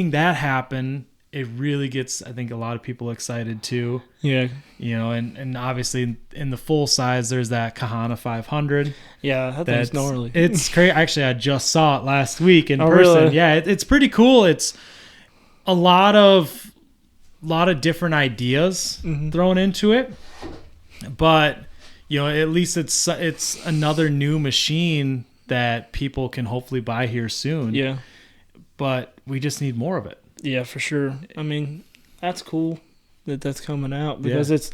that happen, it really gets, I think, a lot of people excited too. Yeah. And obviously in the full size, there's that Kahana 500. Yeah, that thing's gnarly. It's crazy. Actually, I just saw it last week in person. Really? Yeah, it's pretty cool. It's a lot of different ideas thrown into it, but at least it's another new machine that people can hopefully buy here soon. Yeah, but we just need more of it. Yeah, for sure. I mean, that's cool that's coming out, because it's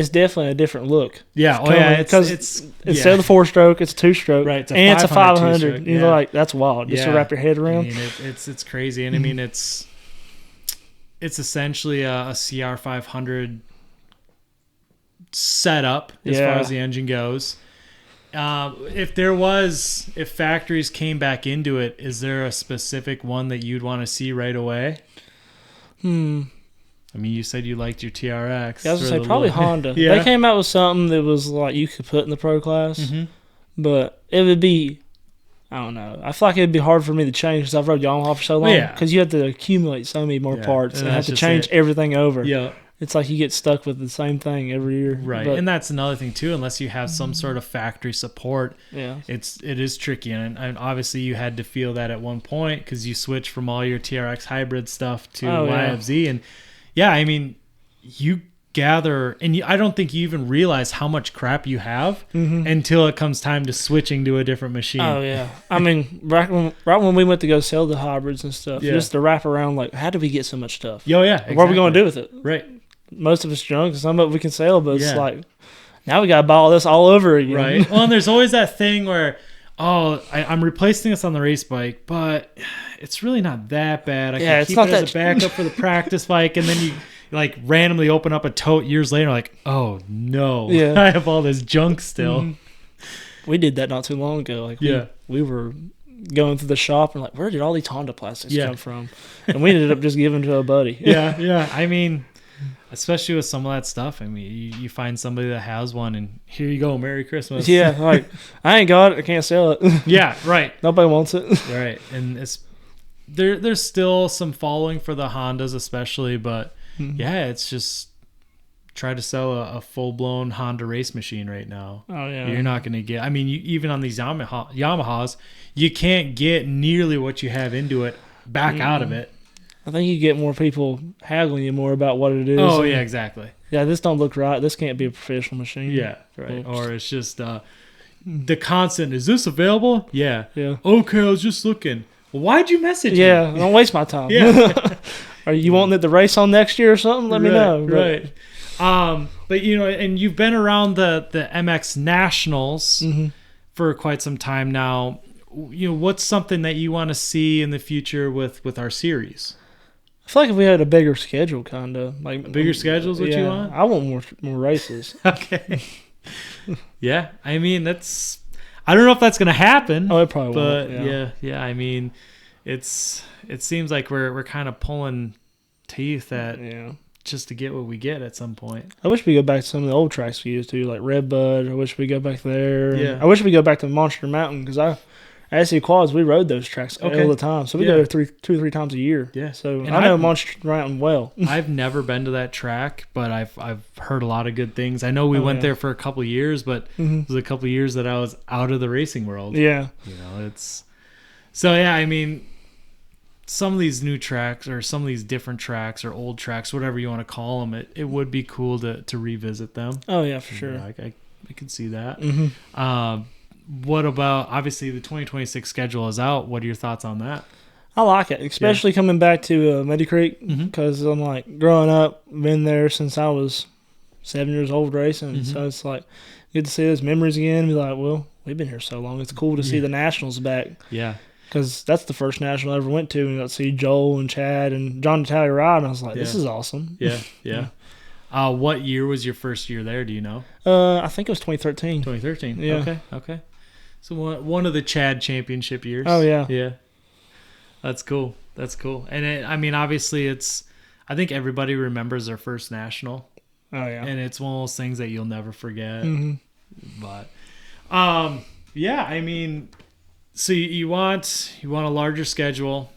definitely a different look. Yeah, because it's instead of the 4-stroke, it's 2-stroke, right? It's a 500. You're like, that's wild. Just to wrap your head around. I mean, it's crazy, and I mean, it's essentially a CR 500 setup as far as the engine goes. If factories came back into it, is there a specific one that you'd want to see right away? I mean, you said you liked your TRX. I was going to say probably Honda. Yeah. They came out with something that was like you could put in the pro class. but it would be. I don't know. I feel like it'd be hard for me to change because I've rode Yamaha for so long. Because you have to accumulate so many more parts and have to change everything over. Yeah. It's like you get stuck with the same thing every year. Right. And that's another thing too, unless you have some sort of factory support. Yeah. It is tricky. And obviously you had to feel that at one point because you switched from all your TRX hybrid stuff to YFZ. Yeah. And yeah, I mean, you gather, and I don't think you even realize how much crap you have until it comes time to switching to a different machine. Oh yeah, I mean, right when we went to go sell the hybrids and stuff, just to wrap around, like, how did we get so much stuff? Oh yeah, exactly. What are we going to do with it? Right. Most of it's junk, some of it we can sell, but it's like, now we got to buy all this all over again. Right. Well, and there's always that thing where, I'm replacing this on the race bike, but it's really not that bad. I can keep it as a backup for the practice bike, and then you like randomly open up a tote years later, like, oh no, I have all this junk still. We did that not too long ago. Like, we were going through the shop and like, where did all these Honda plastics come from? And we ended up just giving to a buddy. Yeah. I mean, especially with some of that stuff. I mean, you find somebody that has one, and here you go, Merry Christmas. Yeah, like, I ain't got it, I can't sell it. Yeah, right. Nobody wants it. Right, and it's there's still some following for the Hondas, especially, but. Yeah, it's just try to sell a full-blown Honda race machine right now. Oh, yeah. You're not going to get... I mean, even on these Yamahas, you can't get nearly what you have into it back out of it. I think you get more people haggling you more about what it is. Oh, yeah, exactly. Yeah, this don't look right. This can't be a professional machine. Yeah, right. Or it's just the constant, is this available? Yeah. Yeah. Okay, I was just looking. Well, why'd you message me? Yeah, don't waste my time. Yeah. Are you wanting it to race on next year or something? Let me know. Right. But and you've been around the MX Nationals for quite some time now. What's something that you want to see in the future with our series? I feel like if we had a bigger schedule, kind of like a bigger schedule is what you want. I want more races. Okay. Yeah, I mean I don't know if that's gonna happen. Oh, it probably won't. But yeah. I mean, it seems like we're kind of pulling teeth at just to get what we get at some point. I wish we go back to some of the old tracks we used to, like Redbud. I wish we go back there. Yeah. I wish we go back to Monster Mountain because SC Quads, we rode those tracks all the time. So we go there 2 or 3 times a year. Yeah. So I know Monster Mountain well. I've never been to that track, but I've heard a lot of good things. I know we went there for a couple of years, but it was a couple of years that I was out of the racing world. Yeah. I mean, some of these new tracks or some of these different tracks or old tracks, whatever you want to call them, it would be cool to revisit them. Oh, yeah, for sure. I can see that. What about, obviously, the 2026 schedule is out. What are your thoughts on that? I like it, especially coming back to Muddy Creek because I'm like, growing up, been there since I was 7 years old racing. So it's like good to see those memories again and be like, well, we've been here so long. It's cool to see the Nationals back. Yeah. Because that's the first National I ever went to, and I got to see Joel and Chad and John Natalia ride, and I was like, this is awesome. Yeah. What year was your first year there? Do you know? I think it was 2013. 2013. Yeah. Okay. So one of the Chad championship years. Oh, yeah. Yeah. That's cool. And obviously I think everybody remembers their first national. Oh, yeah. And it's one of those things that you'll never forget. But, so you want a larger schedule.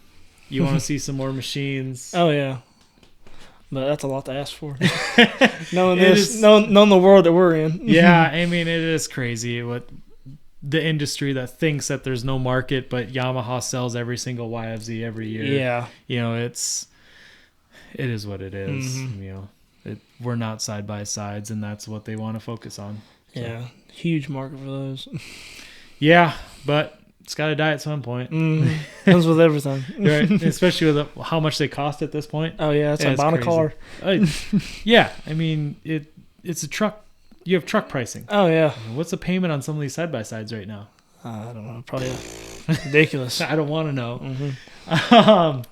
You want to see some more machines. Oh, yeah. But that's a lot to ask for. knowing the world that we're in. Yeah, I mean, it is crazy what the industry that thinks that there's no market, but Yamaha sells every single YFZ every year. Yeah. It is what it is. We're not side by sides, and that's what they want to focus on. So. Yeah, huge market for those. Yeah, but it's got to die at some point. Comes with everything. Right, especially with how much they cost at this point. Oh, yeah, it's like buying a car. Yeah, I mean, it's a truck. You have truck pricing. Oh, yeah. What's the payment on some of these side-by-sides right now? I don't know. Probably ridiculous. I don't want to know.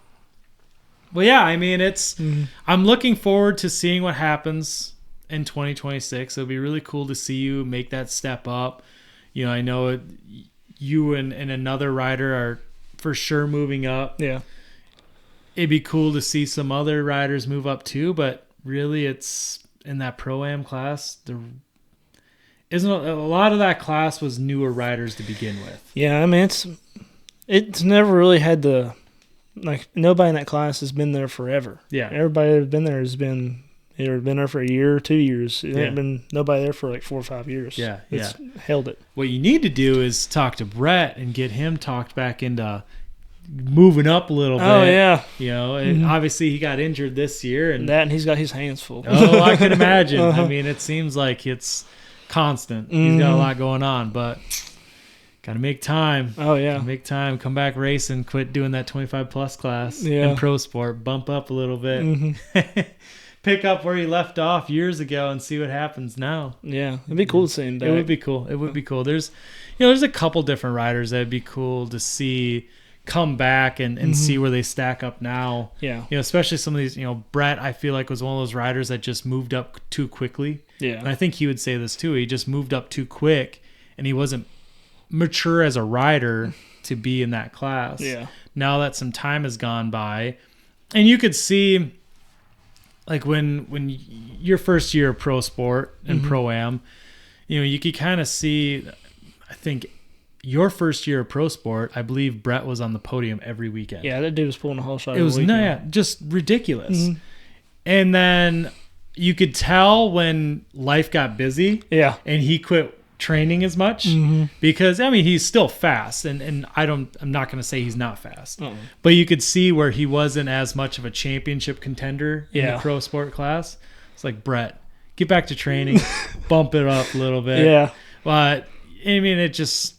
Well, yeah, I mean, I'm looking forward to seeing what happens in 2026. It'll be really cool to see you make that step up. I know you and another rider are for sure moving up. Yeah. It'd be cool to see some other riders move up too, but really it's in that Pro-Am class. isn't a lot of that class was newer riders to begin with. Yeah, I mean it's never really had the nobody in that class has been there forever. Yeah, everybody that's been there has been either been there for a year or 2 years. It ain't been nobody there for like 4 or 5 years. Yeah, it's held it. What you need to do is talk to Brett and get him talked back into moving up a little bit. Oh yeah, and obviously he got injured this year, and he's got his hands full. Oh, I can imagine. I mean, it seems like it's constant. He's got a lot going on, but gotta make time. Oh yeah, make time. Come back racing. Quit doing that 25 plus class in pro sport. Bump up a little bit. Pick up where he left off years ago and see what happens now. Yeah, it'd be cool to see him back. It would be cool. It would be cool. There's a couple different riders that'd be cool to see come back and see where they stack up now. Yeah. Especially some of these, Brett, I feel like was one of those riders that just moved up too quickly. Yeah. And I think he would say this too. He just moved up too quick and he wasn't mature as a rider to be in that class. Yeah. Now that some time has gone by, and you could see like when your first year of pro sport and pro-am, you could kind of see, I think your first year of pro sport, I believe Brett was on the podium every weekend. Yeah, that dude was pulling a whole shot. It was just ridiculous. And then you could tell when life got busy. Yeah. And he quit training as much because he's still fast and I'm not going to say he's not fast, but you could see where he wasn't as much of a championship contender in the pro sport class. It's like, Brett, get back to training, bump it up a little bit. Yeah. But I mean, it's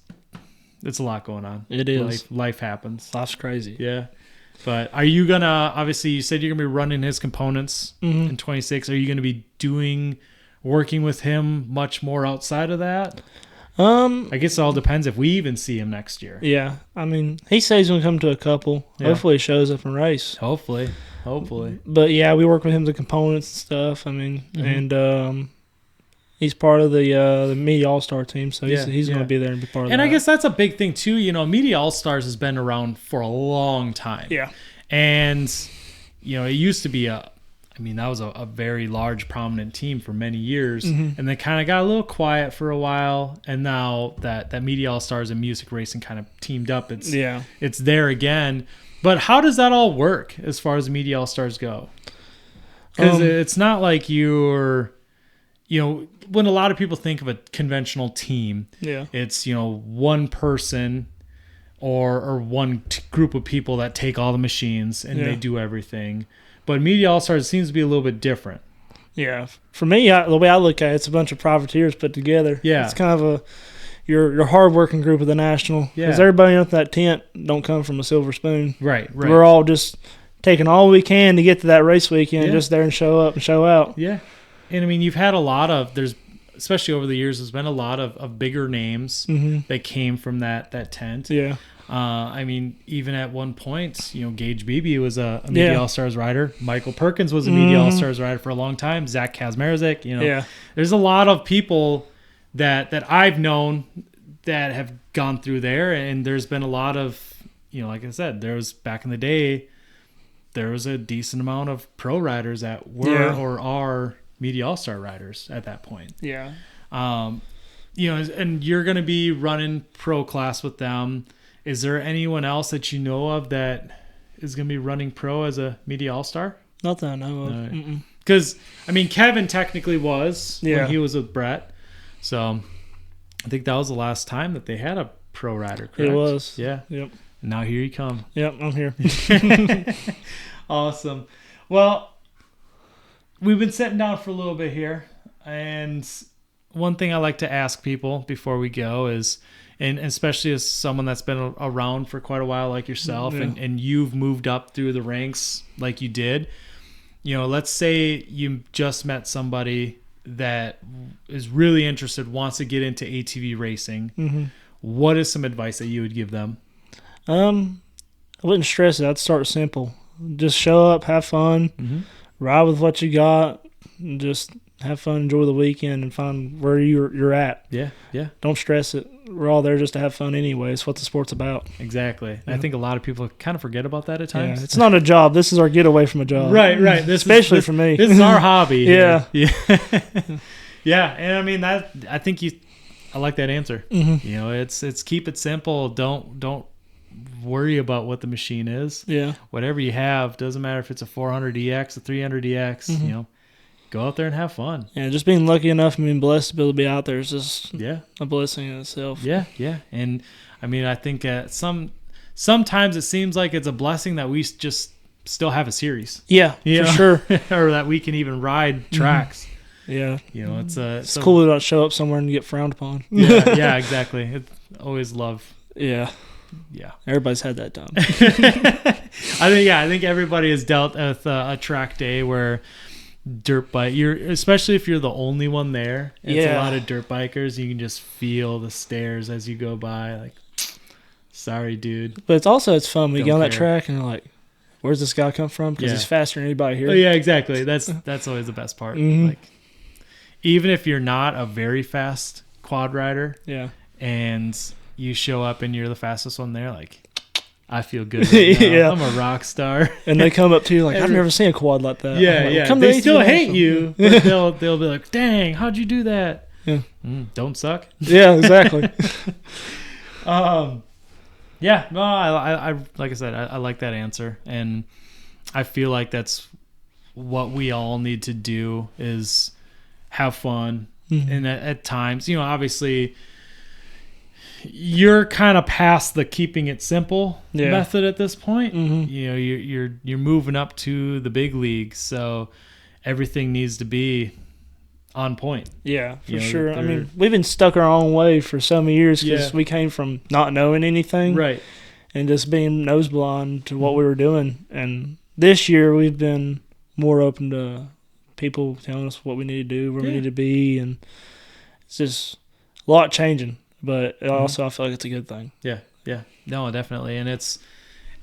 a lot going on. It is. Life happens. Life's crazy. Yeah. But are you going to, obviously you said you're going to be running his components in 26. Are you going to be working with him much more outside of that? I guess it all depends if we even see him next year. Yeah. I mean, he says he's going to come to a couple. Yeah. Hopefully he shows up and race. Hopefully. But yeah, we work with him the components and stuff. I mean, and he's part of the Media All-Star team, so he's going to be there and be part of that. And I guess that's a big thing too. Media All-Stars has been around for a long time. Yeah. And it used to be that was a very large, prominent team for many years, and they kind of got a little quiet for a while. And now that Media All Stars and music racing kind of teamed up, it's there again. But how does that all work as far as Media All Stars go? Because it's not like you're, when a lot of people think of a conventional team, it's one person or one group of people that take all the machines and they do everything. But Media All-Stars seems to be a little bit different. Yeah. For me, the way I look at it, it's a bunch of privateers put together. Yeah. It's kind of your hard-working group of the National. Yeah. Because everybody in that tent don't come from a silver spoon. Right. We're all just taking all we can to get to that race weekend, just there and show up and show out. Yeah. And, you've had a lot of, especially over the years, there's been a lot of bigger names that came from that tent. Yeah. Even at one point, Gage Beebe was a Media All-Stars rider. Michael Perkins was a Media All-Stars rider for a long time. Zach Kazmarzik, there's a lot of people that I've known that have gone through there, and there's been a lot of, like I said, there was back in the day, there was a decent amount of pro riders that were or are Media All-Star riders at that point. Yeah. And you're going to be running pro class with them. Is there anyone else that you know of that is going to be running pro as a Media All-Star? Not that I know of. Because, Kevin technically was when he was with Brett. So I think that was the last time that they had a pro rider, correct? It was. Yeah. Yep. And now here you come. Yep, I'm here. Awesome. Well, we've been sitting down for a little bit here. And one thing I like to ask people before we go is, and especially as someone that's been around for quite a while like yourself, and you've moved up through the ranks like you did, let's say you just met somebody that is really interested, wants to get into ATV racing. What is some advice that you would give them? I wouldn't stress it. I'd start simple. Just show up, have fun, ride with what you got, and just have fun, enjoy the weekend, and find where you're at. Yeah. Don't stress it. We're all there just to have fun anyway. It's what the sport's about. Exactly. I think a lot of people kind of forget about that at times. Yeah, it's not a job. This is our getaway from a job. Right. Especially for me. This is our hobby. Yeah. Yeah, and I mean I like that answer. Mm-hmm. You know, it's keep it simple. Don't worry about what the machine is. Yeah. Whatever you have, doesn't matter if it's a 400EX, a 300EX, Mm-hmm. you know, go out there and have fun. Yeah, just being lucky enough and being blessed to be able to be out there is just a blessing in itself. Yeah. And I mean, I think sometimes it seems like it's a blessing that we just still have a series. Yeah, for sure. Or that we can even ride tracks. Yeah. You know, it's cool to not show up somewhere and get frowned upon. Yeah, exactly. Always love. Yeah. Yeah. Everybody's had that time. I think everybody has dealt with a track day where dirt bike, especially if you're the only one there. It's a lot of dirt bikers. You can just feel the stares as you go by. Like, sorry, dude. But it's fun when you get on that track and you're like, where's this guy come from? Because he's faster than anybody here. Oh, yeah, exactly. That's always the best part. Mm-hmm. Like, even if you're not a very fast quad rider, and you show up and you're the fastest one there, like, I feel good. Right now. I'm a rock star. And they come up to you like, I've never seen a quad like that. Yeah. They still hate you, but they'll be like, dang, how'd you do that? Yeah. Don't suck. Yeah, exactly. Yeah, no, I like I said, I like that answer, and I feel like that's what we all need to do is have fun, and at times, you know, obviously, you're kind of past the keeping it simple method at this point. You know, you're moving up to the big leagues, so everything needs to be on point. Yeah, for sure. I mean, we've been stuck our own way for so many years because we came from not knowing anything, right, and just being nose blind to what we were doing. And this year, we've been more open to people telling us what we need to do, where we need to be, and it's just a lot changing. But also, I feel like it's a good thing. Yeah, no, definitely, and it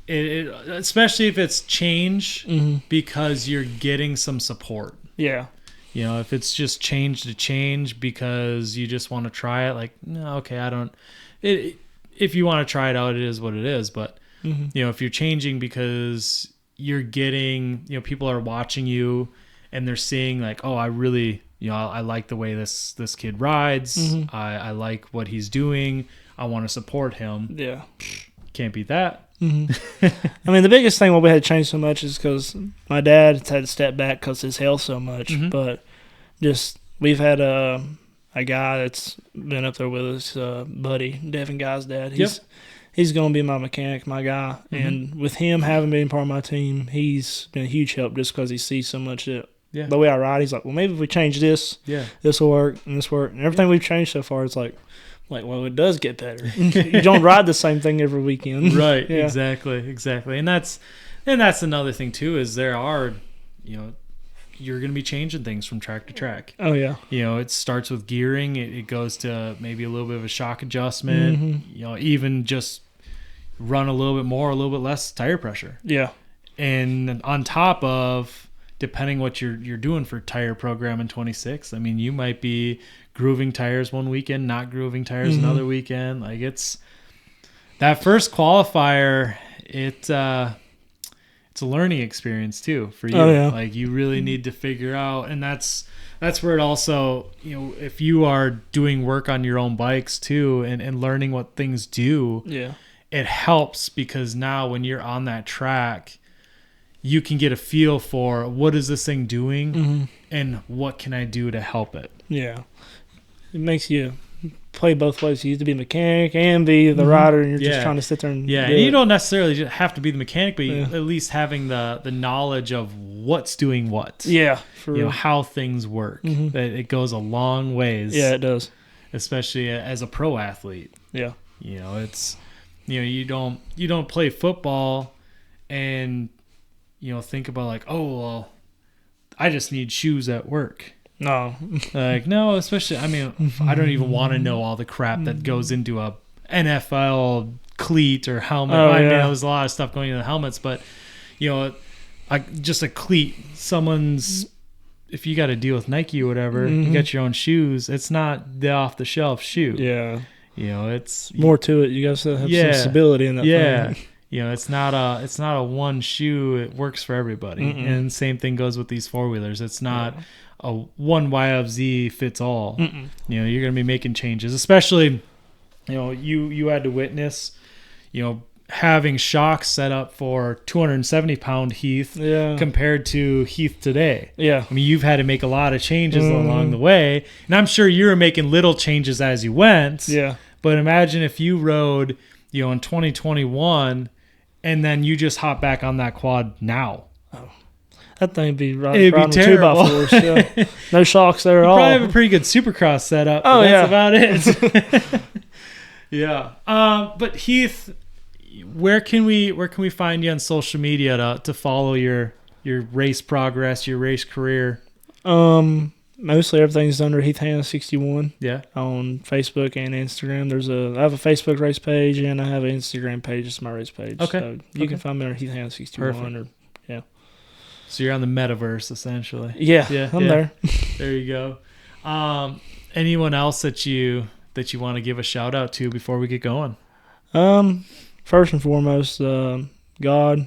especially if it's change because you're getting some support. Yeah. You know, if it's just change to change because you just want to try it, like, no, okay, I don't. If you want to try it out, it is what it is. But you know, if you're changing because you're getting, you know, people are watching you and they're seeing like, oh, I really, you know, I like the way this kid rides. I like what he's doing. I want to support him. Yeah, can't beat that. I mean, the biggest thing why we had to change so much is because my dad had to step back because his health so much. But just we've had a guy that's been up there with us, buddy, Devin Guy's dad. He's going to be my mechanic, my guy. And with him having been part of my team, he's been a huge help just because he sees so much that the way I ride. He's like, well, maybe if we change this, this will work and this work. And everything we've changed so far, it's like, well, it does get better. You don't ride the same thing every weekend. Right, exactly. And that's another thing too, is there are, you know, you're going to be changing things from track to track. Oh yeah. You know, it starts with gearing, it goes to maybe a little bit of a shock adjustment, you know, even just run a little bit more, a little bit less tire pressure. Yeah. And on top of, depending what you're doing for tire program in 26, I mean, you might be grooving tires one weekend, not grooving tires another weekend. Like, it's that first qualifier, it's a learning experience too for you. Like, you really need to figure out, and that's where it also, you know, if you are doing work on your own bikes too and learning what things do, it helps, because now when you're on that track, you can get a feel for what is this thing doing and what can I do to help it. Yeah. It makes you play both ways. You have to be a mechanic and be the rider, and you're just trying to sit there and and you don't necessarily just have to be the mechanic, but at least having the knowledge of what's doing what. Yeah. You know, how things work. It goes a long ways. Yeah, it does. Especially as a pro athlete. Yeah. You know, it's, you know, you don't play football and, you know, think about like, oh, well, I just need shoes at work. No. Like, no, especially, I mean, I don't even want to know all the crap that goes into a NFL cleat or helmet. I mean, there's a lot of stuff going into the helmets, but, you know, just a cleat, if you got to deal with Nike or whatever, you got your own shoes, it's not the off-the-shelf shoe. Yeah. You know, it's more to it. You got to have some stability in that thing. it's not a one shoe. It works for everybody. Mm-mm. And same thing goes with these 4-wheelers. It's not a one YFZ fits all. Mm-mm. You're going to be making changes, especially, you had to witness, having shocks set up for 270-pound Heath compared to Heath today. Yeah. I mean, you've had to make a lot of changes along the way, and I'm sure you were making little changes as you went. Yeah. But imagine if you rode, in 2021, and then you just hop back on that quad now. Oh. That thing would be right. It'd be terrible. 2x4s, yeah. No shocks there at all. Probably have a pretty good supercross setup. Oh, that's about it. Yeah. But Heath, where can we find you on social media to follow your race progress, your race career? Mostly everything's under Heath Hannah 61. Yeah. On Facebook and Instagram. I have a Facebook race page and I have an Instagram page. It's my race page. Okay. So you can find me under Heath Hannah 61. Perfect. So you're on the metaverse essentially. Yeah. I'm there. There you go. Anyone else that you want to give a shout out to before we get going? First and foremost, God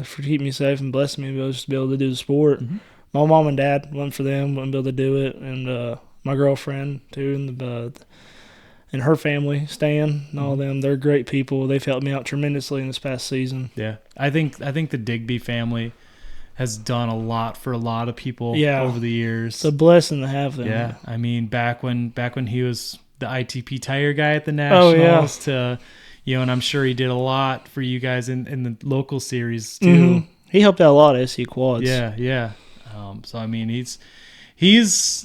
for keeping me safe and blessing me to be able to do the sport. Mm-hmm. My mom and dad, went for them, wouldn't be able to do it, and my girlfriend too, and her family, Stan, and all of them. They're great people. They've helped me out tremendously in this past season. Yeah, I think the Digby family has done a lot for a lot of people over the years. It's a blessing to have them. Yeah, I mean, back when he was the ITP tire guy at the Nationals to, and I'm sure he did a lot for you guys in the local series too. Mm-hmm. He helped out a lot of SC quads. Yeah. So I mean, he's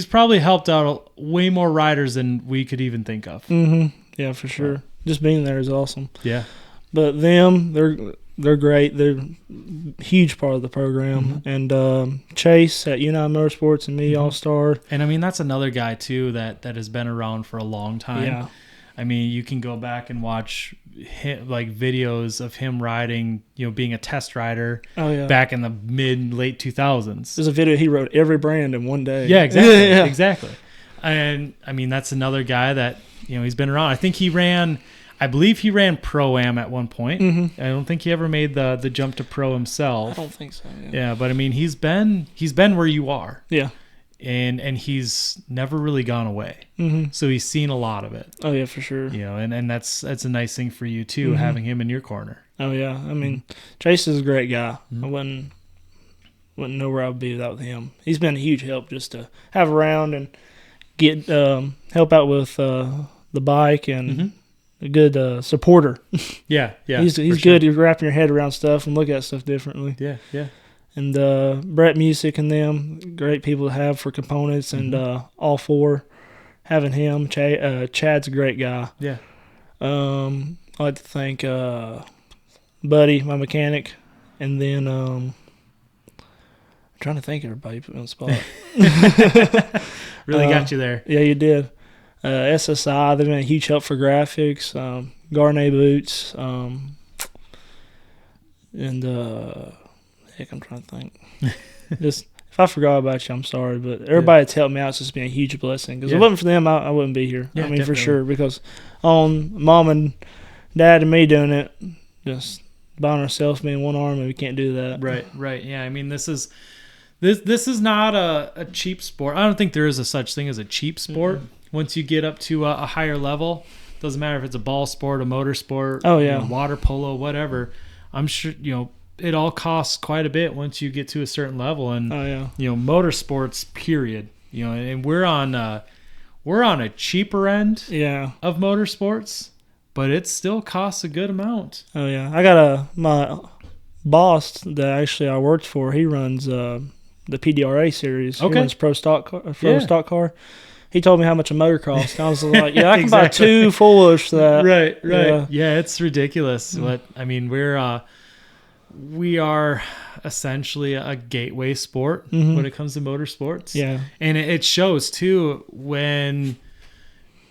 probably helped out way more riders than we could even think of. Mm-hmm. Yeah, for sure. Yeah. Just being there is awesome. Yeah. But them, they're great. They're a huge part of the program. Mm-hmm. And Chase at United Motorsports and me, mm-hmm. All-Star. And I mean, that's another guy too that has been around for a long time. Yeah. I mean, you can go back and watch videos of him riding, being a test rider back in the late 2000s. There's a video he rode every brand in one day. Yeah, exactly. Yeah. Exactly. And I mean, that's another guy that, he's been around. I believe he ran Pro-Am at one point. Mm-hmm. I don't think he ever made the jump to pro himself. I don't think so. Yeah, but I mean, he's been where you are. Yeah. And he's never really gone away. Mm-hmm. So he's seen a lot of it. Oh yeah, for sure. And that's a nice thing for you too, mm-hmm. having him in your corner. Oh yeah. I mean, Chase is a great guy. Mm-hmm. I wouldn't know where I would be without him. He's been a huge help just to have around and get help out with the bike and mm-hmm. a good supporter. Yeah. He's good. Sure. He's wrapping your head around stuff and look at stuff differently. Yeah. And Brett Music and them, great people to have for components, and mm-hmm. All four, having him. Chad's a great guy. Yeah. I'd like to thank Buddy, my mechanic, and then I'm trying to thank everybody put me on the spot. Really got you there. Yeah, you did. SSI, they've been a huge help for graphics. Garnet Boots, and heck, I'm trying to think. Just if I forgot about you, I'm sorry, but everybody that's helped me out has just been a huge blessing. Because if it wasn't for them, I wouldn't be here. Yeah, I mean, definitely. For sure. Because on Mom and Dad and me doing it, just buying ourselves being one arm, and we can't do that. Right. Yeah, I mean, this is not a cheap sport. I don't think there is a such thing as a cheap sport. Mm-hmm. Once you get up to a higher level, doesn't matter if it's a ball sport, a motor sport, water polo, whatever. I'm sure it all costs quite a bit once you get to a certain level, and motorsports period. And we're on a cheaper end of motorsports, but it still costs a good amount. Oh yeah, I got my boss that actually I worked for. He runs the PDRA series. Okay. He runs pro stock car. He told me how much a motor costs. I was like, I can buy two foolish that. Right. Yeah, it's ridiculous. Mm-hmm. But I mean, we are essentially a gateway sport mm-hmm. when it comes to motorsports. Yeah. And it shows too when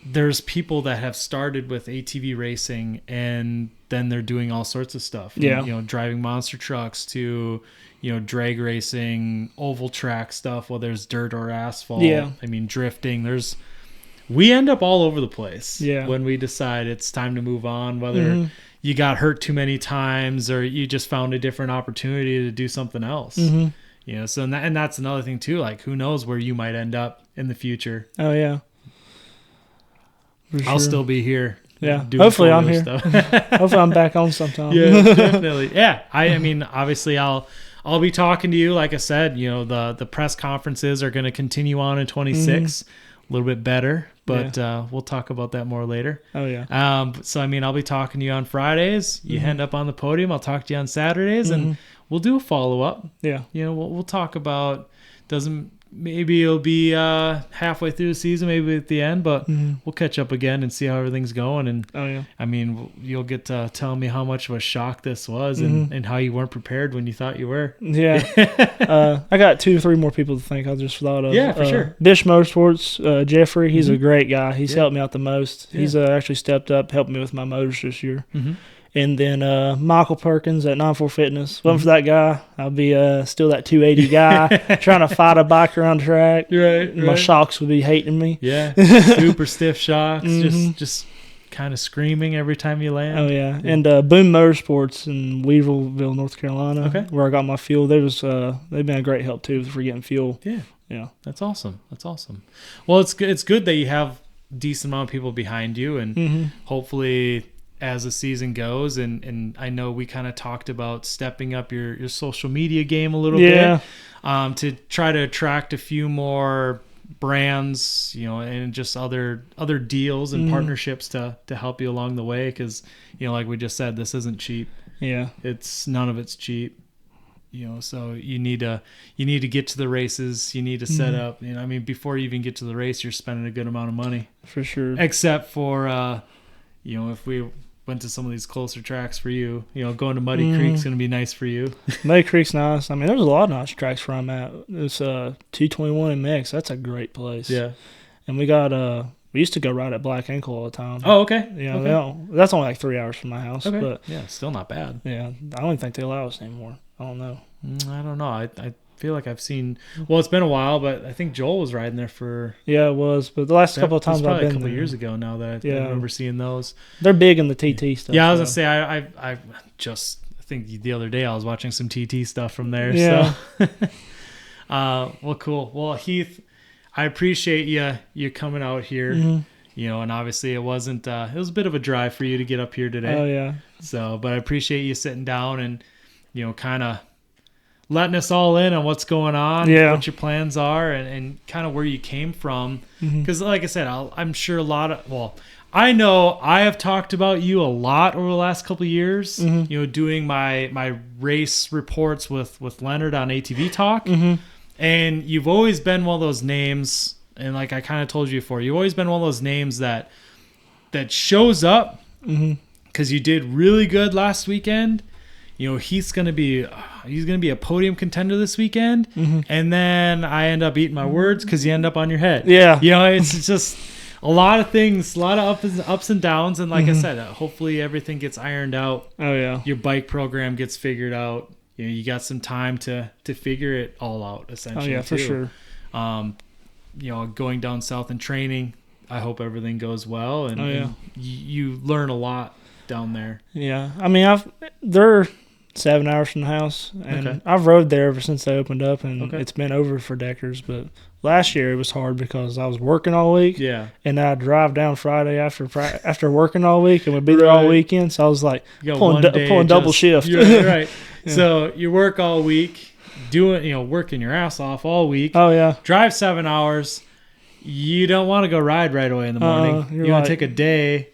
there's people that have started with ATV racing and then they're doing all sorts of stuff. Yeah. Driving monster trucks to, drag racing, oval track stuff, whether there's dirt or asphalt. Yeah. I mean, drifting. We end up all over the place when we decide it's time to move on, whether mm-hmm. you got hurt too many times, or you just found a different opportunity to do something else. Mm-hmm. You know, so and that's another thing too. Like, who knows where you might end up in the future? Oh yeah. I'll still be here. Yeah. Hopefully I'm here. Hopefully I'm back on sometime. Yeah, definitely. Yeah. I mean, obviously I'll be talking to you. Like I said, you know, the press conferences are going to continue on in 26, a little bit better, but we'll talk about that more later. Oh yeah. So I mean, I'll be talking to you on Fridays. You end up on the podium. I'll talk to you on Saturdays, and we'll do a follow up. Yeah. You know, we'll talk about maybe it'll be halfway through the season, maybe at the end, but we'll catch up again and see how everything's going. And I mean, you'll get to tell me how much of a shock this was and how you weren't prepared when you thought you were. Yeah. I got 2 or 3 more people to thank. I just thought of. Yeah, for sure. Dish Motorsports, Jeffrey, he's a great guy. He's helped me out the most. Yeah. He's actually stepped up, helped me with my motors this year. And then Michael Perkins at 94 Fitness. Wasn't for that guy, I'll be still that 280 guy trying to fight a bike around the track. Right. My shocks would be hating me. Yeah, super stiff shocks, just kind of screaming every time you land. Oh yeah. And Boom Motorsports in Weaverville, North Carolina, where I got my fuel. They've been a great help too for getting fuel. Yeah, that's awesome. Well, it's good that you have a decent amount of people behind you, and hopefully, as the season goes, and I know we kind of talked about stepping up your social media game a little bit to try to attract a few more brands, you know, and just other deals and partnerships to help you along the way, because, you know, like we just said, this isn't cheap. Yeah, none of it's cheap. You know, so you need to get to the races. You need to set up. You know, I mean, before you even get to the race, you're spending a good amount of money. For sure. Except for, you know, if we went to some of these closer tracks for you, you know, going to Muddy Creek's going to be nice for you. Muddy Creek's nice. I mean, there's a lot of nice tracks where I'm at. It's 221MX. That's a great place. Yeah. And we used to go ride at Black Ankle all the time. Oh, okay. Yeah. That's only like 3 hours from my house. Okay. But yeah, still not bad. Yeah. I don't even think they allow us anymore. I don't know. I don't know. I feel like I've seen. Well, it's been a while, but I think Joel was riding there for. Yeah, it was. But the last couple of times I've been a couple of years ago now that I remember seeing those. They're big in the TT stuff. Yeah, I was gonna say I think the other day I was watching some TT stuff from there. Yeah. So. Well, cool. Well, Heath, I appreciate you coming out here. You know, and obviously it wasn't. It was a bit of a drive for you to get up here today. Oh yeah. So, but I appreciate you sitting down and, you know, kind of letting us all in on what's going on, what your plans are, and kind of where you came from. Because like I said, I'm sure I know I have talked about you a lot over the last couple of years, you know, doing my race reports with Leonard on ATV Talk. And you've always been one of those names, and like I kind of told you before, you've always been one of those names that shows up because you did really good last weekend. You know, he's gonna be a podium contender this weekend, and then I end up eating my words because you end up on your head. Yeah, you know, it's just a lot of things, a lot of ups and downs, and like I said, hopefully everything gets ironed out. Oh yeah, your bike program gets figured out. You know, you got some time to figure it all out. Essentially, oh yeah, for sure. You know, going down south and training, I hope everything goes well, and you learn a lot down there. Yeah, I mean, they're 7 hours from the house, and I've rode there ever since they opened up, and it's been over for Deckers. But last year it was hard because I was working all week, and I'd drive down Friday after working all week, and would be there all weekend. So I was like pulling double shift. Right. So you work all week, working your ass off all week. Oh yeah. Drive 7 hours. You don't want to go ride right away in the morning. You want to take a day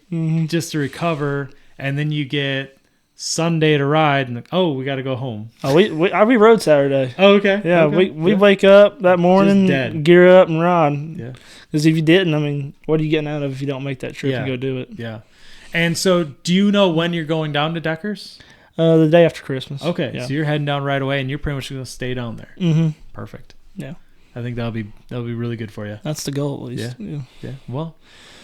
just to recover, and then you get Sunday to ride, and we got to go home. Oh, we rode Saturday. Oh, okay. Yeah, we wake up that morning, gear up, and ride. Yeah. Because if you didn't, I mean, what are you getting out of if you don't make that trip and go do it? Yeah. And so, do you know when you're going down to Deckers? The day after Christmas. Okay, so you're heading down right away, and you're pretty much going to stay down there. Perfect. Yeah. I think that'll be really good for you. That's the goal, at least. Yeah. Well,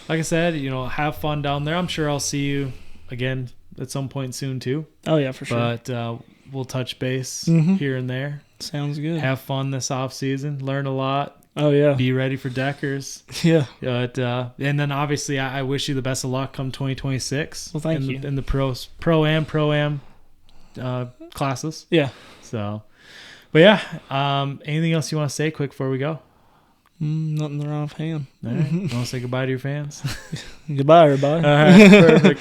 like I said, you know, have fun down there. I'm sure I'll see you again at some point soon too. Oh yeah, for sure. But we'll touch base here and there. Sounds good. Have fun this off season. Learn a lot. Oh yeah. Be ready for Deckers. Yeah. But, and then obviously I wish you the best of luck come 2026. Well, thank you. In the pro-am classes. Yeah. So, but yeah, anything else you want to say quick before we go? Nothing wrong offhand. All right. Want to say goodbye to your fans? Goodbye, everybody. All right. Perfect.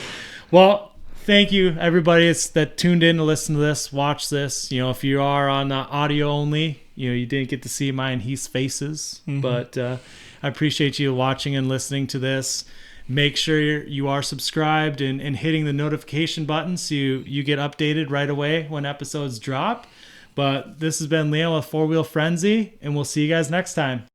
Well, thank you, everybody that tuned in to listen to this, watch this. If you are on audio only, you didn't get to see mine and Heath's faces, but I appreciate you watching and listening to this. Make sure you are subscribed and hitting the notification button so you get updated right away when episodes drop. But this has been Liam with Four Wheel Frenzy, and we'll see you guys next time.